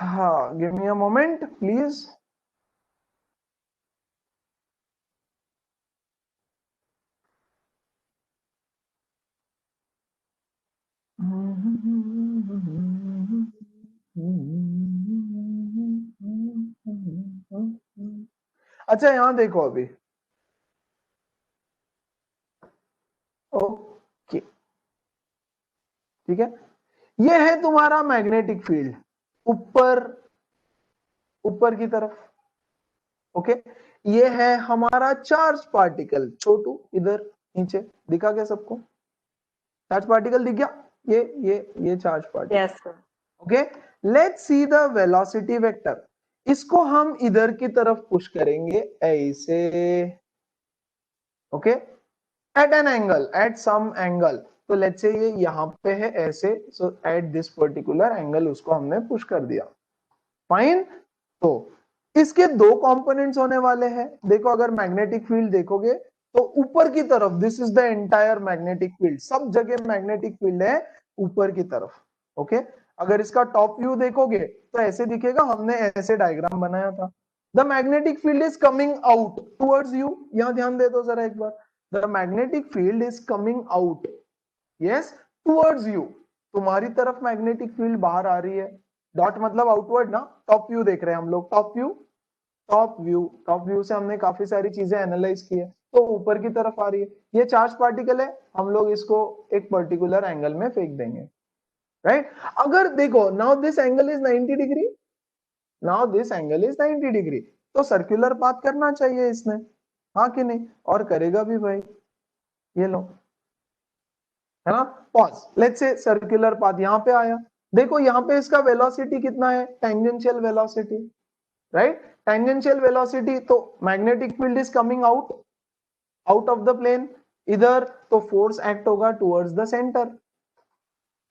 हाँ, give me a moment please. अच्छा यहां देखो अभी, ओके ठीक है, ये है तुम्हारा मैग्नेटिक फील्ड ऊपर ऊपर की तरफ। ओके, ये है हमारा चार्ज पार्टिकल छोटू, इधर नीचे दिखा क्या सबको? चार्ज पार्टिकल दिख गया, ये charge particle. Yes, sir. Okay, let's see the velocity vector. इसको हम इधर की तरफ पुश करेंगे ऐसे, okay, at an angle, at some angle. तो लेट्स से ये यहाँ पे है ऐसे, so at this particular angle उसको हमने पुश कर दिया। फाइन, तो इसके दो कंपोनेंट्स होने वाले हैं। देखो अगर मैग्नेटिक फील्ड देखोगे तो ऊपर की तरफ, this is the entire magnetic field, सब जगह मैग्नेटिक फील्ड है ऊपर की तरफ। ओके, अगर इसका टॉप व्यू देखोगे तो ऐसे दिखेगा, हमने ऐसे डायग्राम बनाया था। The magnetic field is coming out towards you, यहां ध्यान दे दो जरा एक बार। The magnetic field is coming out, yes, towards you, तुम्हारी तरफ मैग्नेटिक फील्ड बाहर आ रही है। डॉट मतलब आउटवर्ड ना, टॉप व्यू देख रहे हैं हम लोग, टॉप व्यू, टॉप व्यू से हमने काफी सारी चीजें एनालाइज की है, तो ऊपर की तरफ आ रही है। ये चार्ज पार्टिकल है, हम लोग इसको एक पर्टिकुलर एंगल में फेंक देंगे, राइट? अगर देखो, now this angle is 90 degree, now this angle is 90 degree, तो सर्कुलर पाथ करना चाहिए इसने, हाँ कि नहीं? और करेगा भी भाई, ये लो, है ना? Pause, let's say circular path यहां पे आया, देखो यहां पे इसका वेलोसिटी कितना है, tangential velocity, right? Tangential velocity, तो magnetic field is coming out, out of the plane इधर, तो फोर्स एक्ट होगा टुवर्ड्स द सेंटर,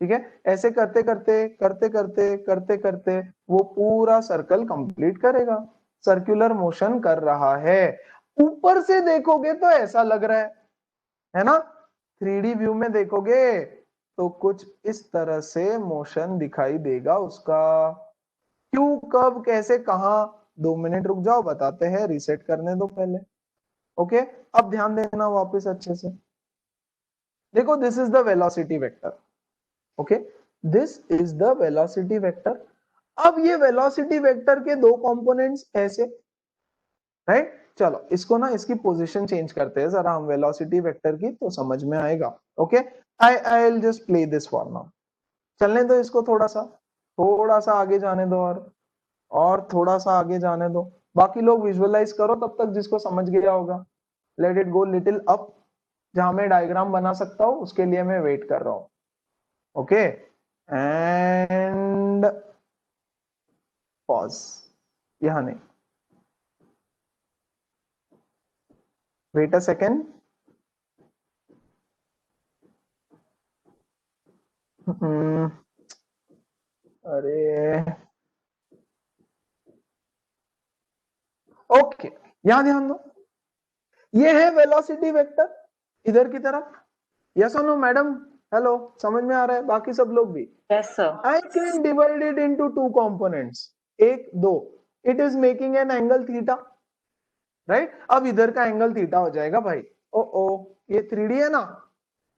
ठीक है? ऐसे करते करते करते करते करते करते वो पूरा सर्कल कंप्लीट करेगा, सर्कुलर मोशन कर रहा है। ऊपर से देखोगे तो ऐसा लग रहा है ना? 3D व्यू में देखोगे तो कुछ इस तरह से मोशन दिखाई देगा उसका। क्यों, कब, कैसे, कहां? 2 मिनट रुक जाओ, बताते हैं, रीसेट करने दो पहले। ओके, अब ध्यान देना वापस अच्छे से, देखो this is the velocity vector, okay, this is the velocity vector. अब ये वेलोसिटी वेक्टर के दो कंपोनेंट्स ऐसे, राइट? चलो इसको ना, इसकी पोजीशन चेंज करते हैं जरा हम वेलोसिटी वेक्टर की, तो समझ में आएगा। Okay, I will just play this for now, चलने दो इसको, थोड़ा सा आगे जाने दो, और थोड़ा सा आगे जाने दो, बाकी लोग विजुअलाइज करो तब तक, जिसको समझ गया होगा। Let it go little up, जहां मैं डायग्राम बना सकता हूं उसके लिए मैं वेट कर रहा हूं। ओके, एंड पॉज, यहां नहीं, वेट अ सेकेंड। अरे ओके, यहां ध्यान दो, ये है वेलोसिटी वेक्टर इधर की तरफ। यस और नो मैडम? हेलो, समझ में आ रहा है? बाकी सब लोग भी? Yes, sir. I can divide it into two components, एक दो, it is making an angle theta, right? अब इधर का एंगल थीटा हो जाएगा भाई, ओ ये 3D है ना,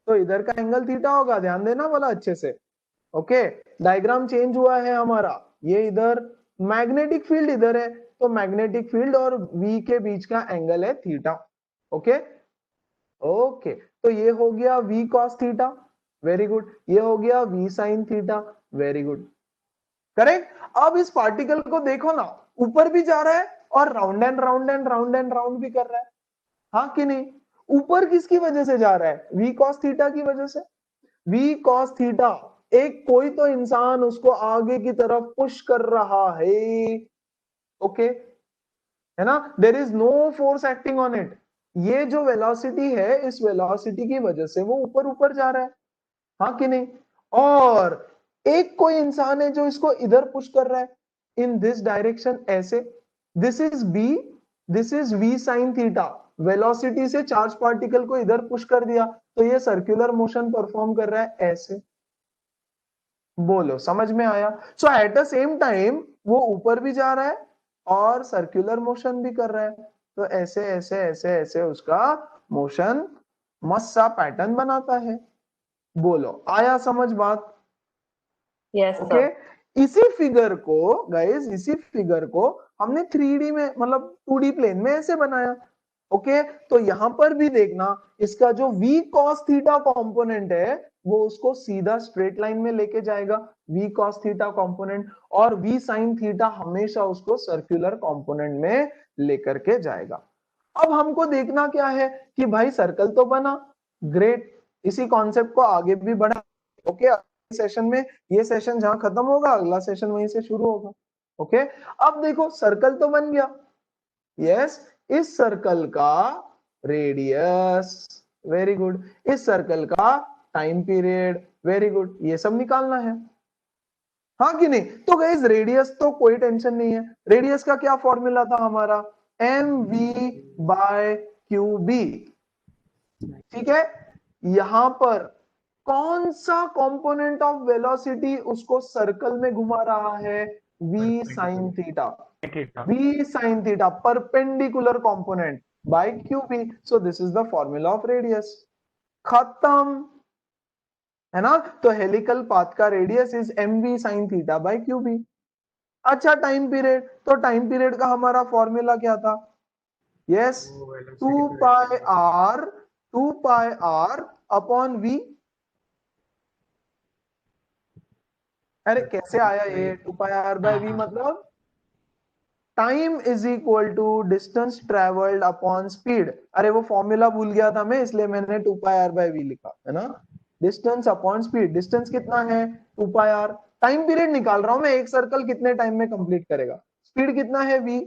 तो इधर का एंगल थीटा होगा, ध्यान देना वाला अच्छे से। ओके, डायग्राम चेंज हुआ है हमारा, ये इधर मैग्नेटिक फील्ड इधर है, तो मैग्नेटिक फील्ड और V के बीच का एंगल है थीटा। ओके ओके, तो ये हो गया V cos theta, very good, ये हो गया V sin theta, very good, correct. अब इस पार्टिकल को देखो ना, ऊपर भी जा रहा है और round and round and round and round भी कर रहा है, हाँ कि नहीं? ऊपर किसकी वजह से जा रहा है? V cos थीटा की वजह से। V cos थीटा, एक कोई तो इंसान उसको आगे की तरफ पुश कर रहा है, ओके, है ना? There is no force acting on it, ये जो वेलोसिटी है, इस वेलोसिटी की वजह से वो ऊपर ऊपर जा रहा है, हाँ कि नहीं? और एक कोई इंसान है जो इसको इधर पुश कर रहा है, इन दिस डायरेक्शन, ऐसे, this is V sin theta, velocity से चार्ज पार्टिकल को इधर पुश कर दिया, तो ये सर्कुलर मोशन परफॉर्म कर रहा है ऐसे। बोलो समझ में आया? सो एट द सेम टाइम वो ऊपर भी जा रहा है और सर्कुलर मोशन भी कर रहा है, तो ऐसे ऐसे ऐसे ऐसे उसका मोशन मस्त सा पैटर्न बनाता है। बोलो आया समझ बात? Yes, okay sir. इसी फिगर को गाइस, इसी फिगर को हमने 3D में मतलब 2D प्लेन में ऐसे बनाया। ओके तो यहां पर भी देखना, इसका जो v cos थीटा कंपोनेंट है वो उसको सीधा स्ट्रेट लाइन में लेके जाएगा, v cos थीटा कंपोनेंट, और v sin थीटा हमेशा उसको सर्कुलर कंपोनेंट में लेकर के जाएगा। अब हमको देखना क्या है कि भाई सर्कल तो बना, ग्रेट, इसी कॉन्सेप्ट को आगे भी बढ़ा। ओके सेशन में, ये सेशन जहां खत्म होगा अगला सेशन वहीं से शुरू होगा। ओके अब देखो सर्कल तो बन गया, यस, इस सर्कल का रेडियस, वेरी गुड, इस सर्कल का टाइम पीरियड, वेरी गुड, ये सब निकालना है, हाँ कि नहीं? तो गाइस रेडियस तो कोई टेंशन नहीं है, रेडियस का क्या फॉर्मूला था हमारा, mv/qb, ठीक है। यहां पर कौन सा कंपोनेंट ऑफ वेलोसिटी उसको सर्कल में घुमा रहा है, v sin theta, v sin theta perpendicular component by qb, so this is the formula of radius, खत्म, है ना। तो हेलिकल पाथ का radius is mv sin theta by qb। अच्छा टाइम पीरियड, तो टाइम पीरियड का हमारा फॉर्मूला क्या था, yes, 2 pi r upon v। अरे कैसे आया ये 2 पाई r बाय v, मतलब time is equal to distance travelled upon speed. अरे वो फॉर्मूला भूल गया था मैं, इसलिए मैंने 2 पाई r बाय v लिखा है ना, डिस्टेंस अपॉन स्पीड। डिस्टेंस कितना है 2 पाई r, टाइम पीरियड निकाल रहा हूं मैं, एक सर्कल कितने टाइम में कंप्लीट करेगा, स्पीड कितना है v,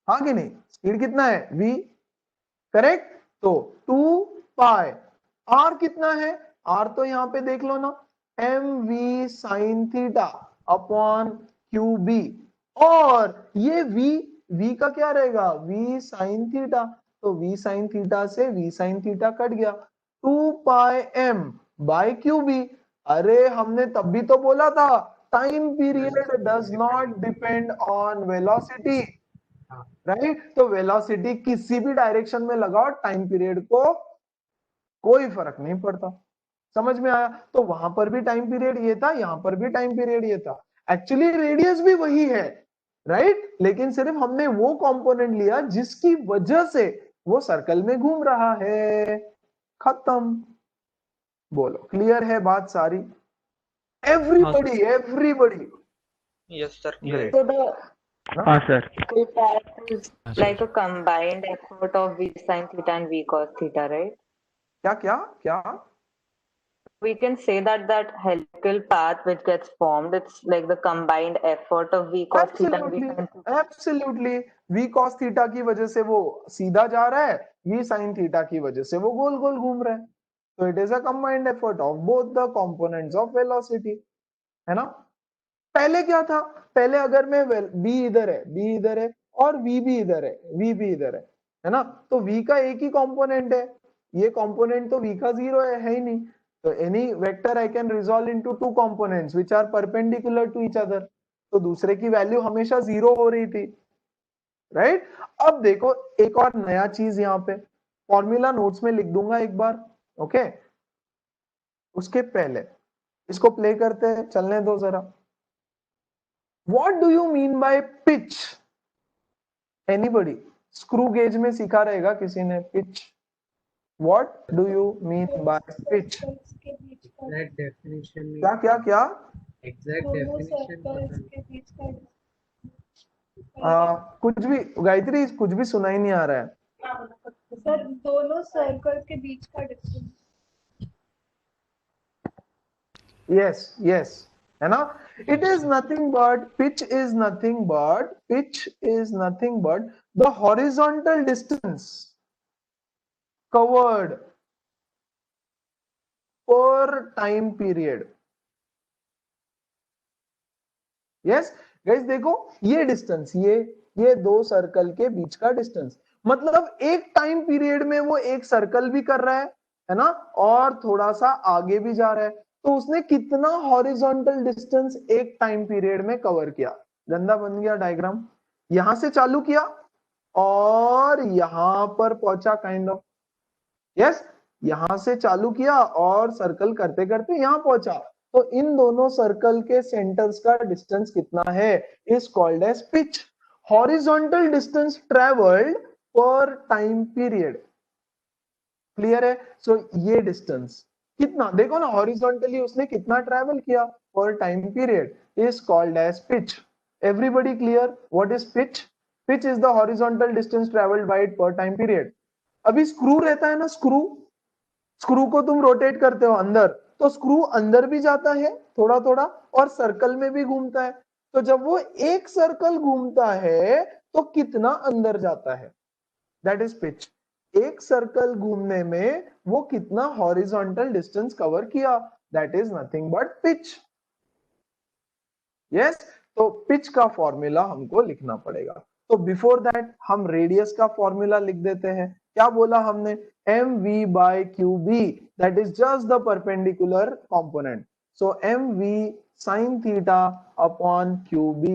हाँ कि नहीं, स्पीड कितना है v, करेक्ट। तो 2 पाई r कितना है, r तो यहां पे देख लो ना, mv sin theta upon qb, और ये v का क्या रहेगा, v sin थीटा, तो v sin थीटा से v sin थीटा कट गया, 2 पाई m बाय qb। अरे हमने तब भी तो बोला था time period does not depend on velocity, right. तो वेलोसिटी किसी भी डायरेक्शन में लगाओ, टाइम पीरियड को कोई फर्क नहीं पड़ता, समझ में आया। तो वहां पर भी टाइम पीरियड ये था, यहां पर भी टाइम पीरियड ये था, एक्चुअली रेडियस भी वही है, राइट, लेकिन सिर्फ हमने वो कंपोनेंट लिया जिसकी वजह से वो सर्कल में घूम रहा है, खत्म। बोलो क्लियर है बात सारी, everybody everybody, yes sir great. So the हाँ sir, full path is like a combined effort of v sin theta and v cos theta, right? क्या क्या क्या, We can say that that helical path which gets formed, it's like the combined effort of v cos theta and v absolutely sin theta. Absolutely, v cos theta की वजह से वो सीधा जा रहा है, v sin थीटा की वजह से वो गोल गोल घूम रहा है, तो it is a combined effort of both the components of velocity, है ना। पहले क्या था, पहले अगर मैं b इधर है, b इधर है और v भी इधर है, v भी इधर है ना, तो v का एक ही कंपोनेंट है, ये कंपोनेंट तो v का जीरो है ही नहीं, तो any vector I can resolve into two components which are perpendicular to each other, तो दूसरे की वैल्यू हमेशा जीरो हो रही थी, राइट। अब देखो एक और नया चीज यहाँ पे, फॉर्मूला नोट्स में लिख दूंगा एक बार, ओके। उसके पहले इसको प्ले करते हैं, चलने दो जरा। What do you mean by pitch, anybody, screw gauge में सीखा रहेगा किसी ने pitch, what do you mean by pitch, circles के बीच का, एग्जैक्ट डेफिनेशन नहीं क्या क्या क्या, एग्जैक्ट दोनों डेफिनेशन पता सर्कल्स नहीं के बीच का कुछ भी गायत्री, कुछ भी सुनाई नहीं आ रहा है, सर, दोनों सर्कल्स के बीच का डिस्टेंस, यस यस, है ना। It is nothing but, pitch is nothing but, pitch is nothing but the horizontal distance covered पर टाइम पीरियड। यस गाइस देखो, ये डिस्टेंस, ये दो सर्कल के बीच का डिस्टेंस, मतलब एक टाइम पीरियड में वो एक सर्कल भी कर रहा है ना, और थोड़ा सा आगे भी जा रहा है, तो उसने कितना हॉरिजॉन्टल डिस्टेंस एक टाइम पीरियड में कवर किया। गंदा बन गया डायग्राम। यहां से चालू किया और यहां पर पहुंचा काइंड ऑफ, यस, यहां से चालू किया और सर्कल करते करते यहां पहुंचा। तो इन दोनों सर्कल के सेंटर्स का डिस्टेंस कितना है is called as pitch. Horizontal distance travelled per time period. Clear है? सो ये डिस्टेंस कितना, देखो ना, हॉरिजॉन्टली उसने कितना ट्रेवल किया per time period is called as pitch. Everybody clear what is pitch? Pitch is the horizontal distance travelled by it per time period. अभी screw रहता है ना, स्क्रू, स्क्रू को तुम रोटेट करते हो अंदर, तो स्क्रू अंदर भी जाता है थोड़ा थोड़ा और सर्कल में भी घूमता है। तो जब वो एक सर्कल घूमता है तो कितना अंदर जाता है, दैट इज पिच। एक सर्कल घूमने में वो कितना हॉरिजॉन्टल डिस्टेंस कवर किया, that is nothing but pitch. Yes, तो पिच का फॉर्मूला हमको लिखना पड़ेगा। तो बिफोर दैट हम रेडियस का फॉर्मूला लिख देते हैं। क्या बोला हमने? mv by qb, that is just the perpendicular component. So mv sin theta upon qb,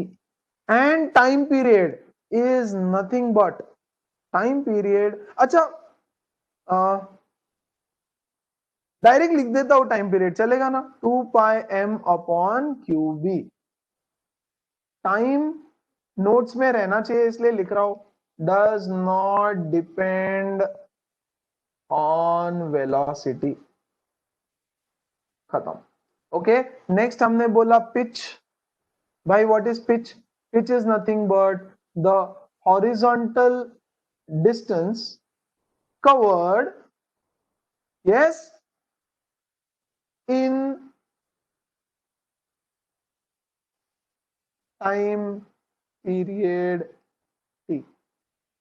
and time period is nothing but time period। अच्छा, डायरेक्ट लिख देता हूं टाइम पीरियड, चलेगा ना? 2 पाई m upon qb। Time notes में रहना चाहिए इसलिए लिख रहा हूं, does not depend on velocity. खत्म। ओके, नेक्स्ट हमने बोला पिच। भाई what is pitch? Pitch is nothing but the horizontal distance covered, yes, in time period t।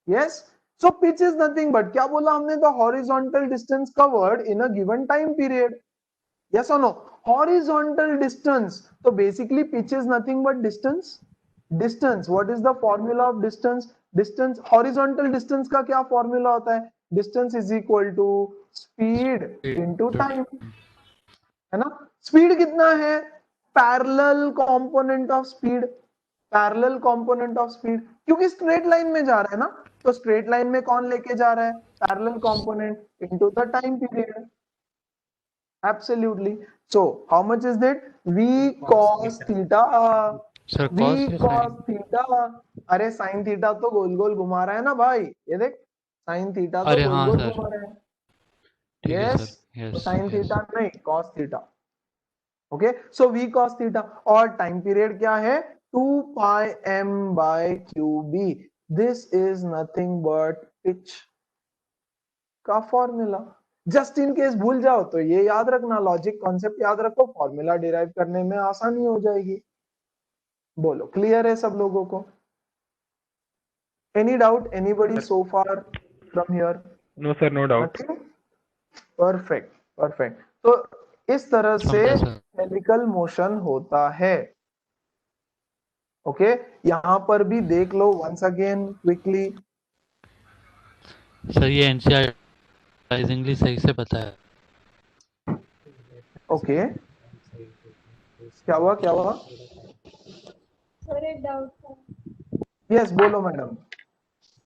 yes, so pitch is nothing but, क्या बोला हमने? the horizontal distance covered in a given time period। yes or no? horizontal distance, तो basically pitch is nothing but distance। distance, what is the formula of distance? distance, horizontal distance का क्या formula होता है? distance is equal to speed into time, है ना? Speed कितना है? Parallel component of speed, parallel component of speed, क्योंकि straight line में जा रहा है ना, तो स्ट्रेट लाइन में कौन लेके जा रहा है? Parallel component into the time period. Absolutely. So how much is that? v cos theta, sir v cos या cos sin? थीटा। अरे साइन थीटा तो गोल गोल घुमा रहा है ना भाई, ये देख, साइन थीटा तो अरे गोल हाँ गोल सर, घुमा रहा है। ठीक है यस, सर। तो यस साइन यस थीटा नहीं, cos थीटा। ओके, सो v cos थीटा, और टाइम पीरियड क्या है? 2 पाई m by qb। This is nothing but pitch का फॉर्मूला। जस्ट इन केस भूल जाओ तो ये याद रखना, लॉजिक कॉन्सेप्ट याद रखो, फॉर्मूला डिराइव करने में आसानी हो जाएगी। बोलो, क्लियर है सब लोगों को? Any doubt, anybody so far from here? No sir, no doubt. Perfect, perfect. तो इस तरह से समझा सर। हेलिकल मोशन होता है। ओके, यहां पर भी देख लो वंस अगेन क्विकली। सर ये एनसीआरटाइजिंगली सही से बताया। ओके, क्या हुआ, क्या हुआ? सर एक डाउट था यस, बोलो मैडम।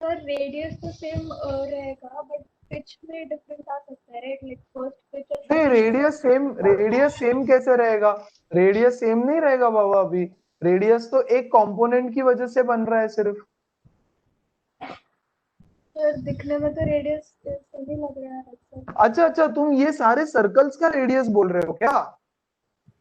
सर, रेडियस तो सेम रहेगा बट पिच में डिफरेंस आ सकता है, राइट? लाइक फर्स्ट पिच और नहीं, रेडियस सेम कैसे रहेगा? रेडियस सेम नहीं रहेगा बाबा। अभी रेडियस तो एक कंपोनेंट की वजह से बन रहा है सिर्फ। सर दिखने में तो रेडियस सही लग रहा है सर। अच्छा अच्छा, तुम ये सारे सर्कल्स का रेडियस बोल रहे हो क्या?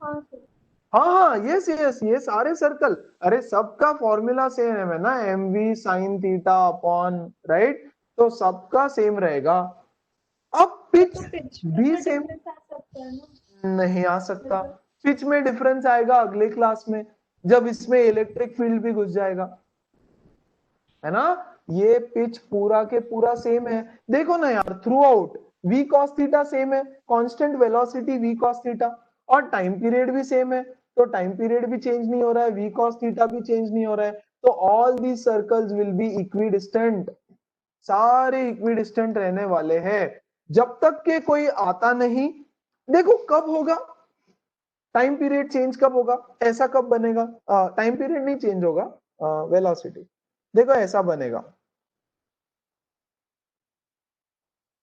हाँ सर। हाँ हाँ, यस यस, ये सारे सर्कल, अरे सबका फॉर्मूला सेम है ना, mv sin theta upon, right? तो सबका सेम रहेगा। अब पिच तो पिच भी में सेम डिफरेंस आ सकता है ना? नहीं आ सकता। पिच में डिफरेंस आएगा अगले क्लास में, जब इसमें इलेक्ट्रिक फील्ड भी घुस जाएगा, है ना? ये पिच पूरा के पूरा सेम है। देखो ना यार, throughout v cos theta same है, constant velocity v cos theta, और टाइम पीरियड भी सेम है, तो टाइम पीरियड भी चेंज नहीं हो रहा है, v cos थीटा भी चेंज नहीं हो रहा है। तो all the circles will be equidistant, सारे इक्विडिस्टेंट रहने वाले हैं जब तक के कोई आता नहीं। देखो कब होगा, टाइम पीरियड चेंज कब होगा, ऐसा कब बनेगा, टाइम पीरियड नहीं चेंज होगा, वेलोसिटी देखो ऐसा बनेगा,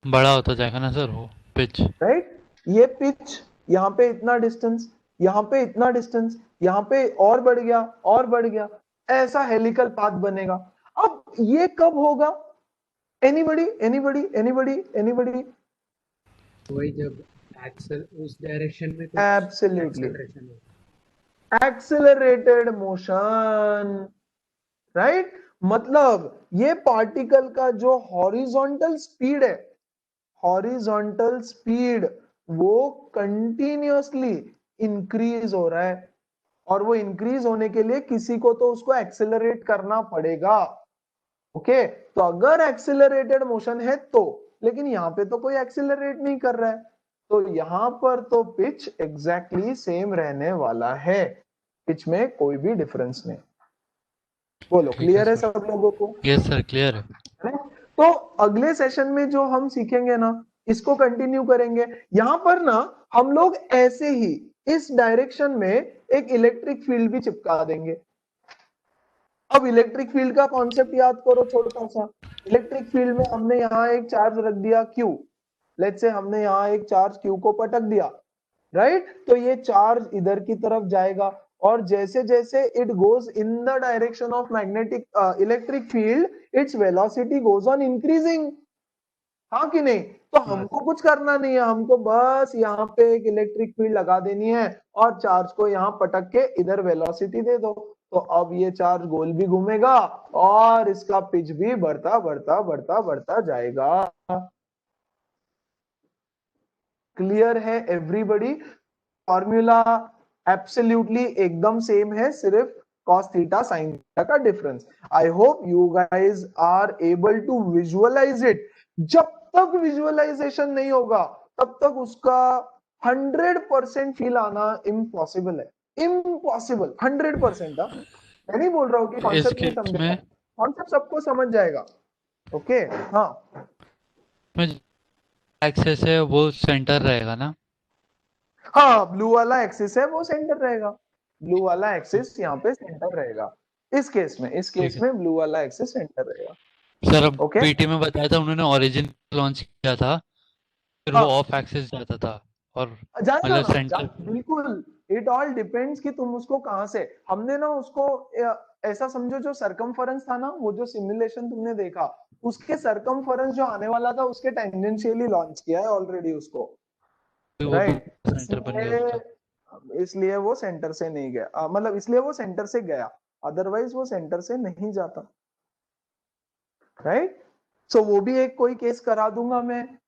बड़ा होता जाएगा ना सर वो पिच। राइट। ये पिच यहाँ पे इतना डिस्टेंस, यहाँ पे इतना डिस्टेंस, यहाँ पे और बढ़ गया और बढ़ गया, ऐसा हेलिकल पाथ बनेगा। अब ये कब होगा, एनीबडी एनीबडी एनीबडी एनीबडी? वही जब एक्सेल उस डायरेक्शन में कुछ Absolutely. acceleration हो। Accelerated motion, right. मतलब ये पार्टिकल का जो हॉरिजॉन्टल स्पीड है, हॉरिजॉन्टल स्पीड वो कंटिन्यूअसली इंक्रीज हो रहा है, और वो इंक्रीज होने के लिए किसी को तो उसको एक्सेलरेट करना पड़ेगा। ओके, तो अगर एक्सेलरेटेड मोशन है तो, लेकिन यहाँ पे तो कोई एक्सेलरेट नहीं कर रहा है, तो यहाँ पर तो पिच एग्जैक्टली सेम रहने वाला है, पिच में कोई भी डिफरेंस नहीं। बोलो ठीक है क्लियर है सर। सब लोगों को? यस सर क्लियर है। है? तो अगले सेशन में जो हम सीखेंगे ना, इसको कंटिन्यू करेंगे। यहां पर ना हम लोग ऐसे ही इस डायरेक्शन में एक इलेक्ट्रिक फील्ड भी चिपका देंगे। अब इलेक्ट्रिक फील्ड का कॉन्सेप्ट याद करो छोटा सा। इलेक्ट्रिक फील्ड में हमने यहाँ एक चार्ज रख दिया Q, लेट्स से हमने यहाँ एक चार्ज Q को पटक दिया, राइट। तो ये चार्ज इधर की तरफ जाएगा, और जैसे जैसे it goes in the direction of magnetic electric field, its velocity goes on increasing, हाँ कि नहीं? तो हमको कुछ करना नहीं है, हमको बस यहाँ पे एक इलेक्ट्रिक फील्ड लगा देनी है और चार्ज को यहाँ पटक के इधर वेलोसिटी दे दो, तो अब ये चार्ज गोल भी घूमेगा और इसका पिच भी बढ़ता बढ़ता बढ़ता बढ़ता जाएगा। क्लियर है एवरीबॉडी? फॉर्मूला एब्सोल्युटली एकदम सेम है, सिर्फ cos थीटा sin थीटा का difference. I hope you guys are able to visualize it. जब तक विजुअलाइजेशन नहीं होगा तब तक उसका 100% फील आना इम्पॉसिबल है, इम्पॉसिबल 100%। मैं नहीं बोल रहा हूँ कि इस कॉन्सेप्ट नहीं केस समझेगा, में कॉन्सेप्ट सबको समझ जाएगा। ओके हाँ एक्सेस है वो सेंटर रहेगा ना? हाँ, ब्लू वाला एक्सिस है वो सेंटर रहेगा, ब्लू वाला एक्सिस यहाँ पे सेंटर रहेगा इस केस में, इस केस ठीक है में ब्लू वाला एक्सिस सेंटर रहेगा। सर। अब ओके पीटी में बताया था उन्होंने ओरिजिन लॉन्च किया था, फिर वो हाँ ऑफ एक्सेस जाता था और जाएगा मतलब ना, सेंटर। बिल्कुल। इट ऑल डिपेंड्स कि तुम उसको कहां से, हमने ना उसको ऐसा समझो जो सरकमफरेंस था ना, वो जो सिमुलेशन तुमने देखा, उसके सरकमफरेंस जो आने वाला था उसके टेंजेंशियली लॉन्च किया है ऑलरेडी उसको, वो राइट। सेंटर बन गया उसका। इसलिए वो सेंटर से नहीं गया, मतलब इसलिए वो सेंटर से गया, अदरवाइज वो सेंटर से नहीं जाता, राइट। सो वो भी एक कोई केस करा दूंगा मैं,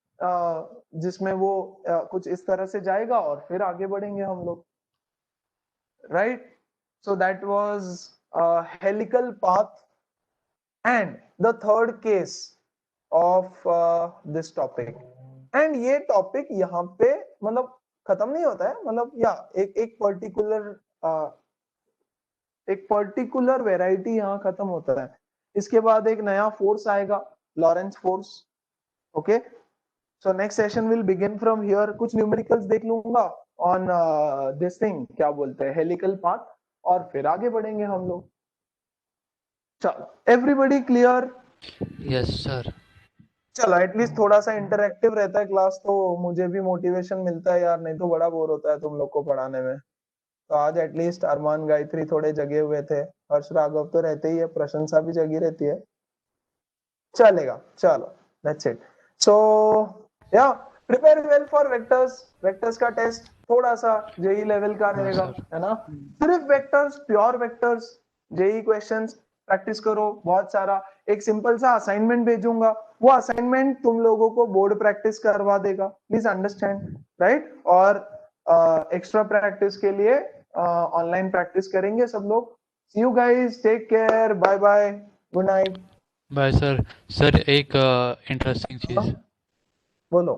जिसमें वो कुछ इस तरह से जाएगा और फिर आगे बढ़ेंगे हम लोग, right. So that was helical path and the third case of this topic. And ये टॉपिक यहाँ पे मतलब खत्म नहीं होता है, मतलब या एक पर्टिकुलर वेराइटी यहाँ खत्म होता है, इसके बाद एक नया फोर्स आएगा, Lawrence force. Okay, so next session will begin from here. कुछ न्यूमेरिकल्स देख लूंगा ऑन दिस थिंग, क्या बोलते हैं, हेलिकल पाथ, और फिर आगे बढ़ेंगे हम लोग। चलो एवरीबॉडी क्लियर? Yes sir. चलो एटलीस्ट थोड़ा सा इंटरेक्टिव रहता है क्लास, तो मुझे भी मोटिवेशन मिलता है यार, नहीं तो बड़ा बोर होता है तुम लोग को पढ़ाने में। तो आज एटलीस्ट अरमान गायत्री थोड़े जगे हुए थे, हर्ष राघव तो रहते ही है, प्रशंसा भी जगी रहती है, चलेगा। चलो दैट्स इट। सो या prepare well for vectors. Vectors का टेस्ट थोड़ा सा जेई लेवल का रहेगा, है ना? सिर्फ vectors, pure vectors, JEE questions practice करो बहुत सारा। एक सिंपल सा असाइनमेंट भेजूंगा, वो असाइनमेंट तुम लोगों को बोर्ड प्रैक्टिस करवा देगा, प्लीज अंडरस्टैंड, राइट। और एक्स्ट्रा प्रैक्टिस के लिए ऑनलाइन प्रैक्टिस करेंगे सब लोग। See you guys, take care, bye bye, good night. Bye sir. Sir एक इंटरेस्टिंग चीज बोलो।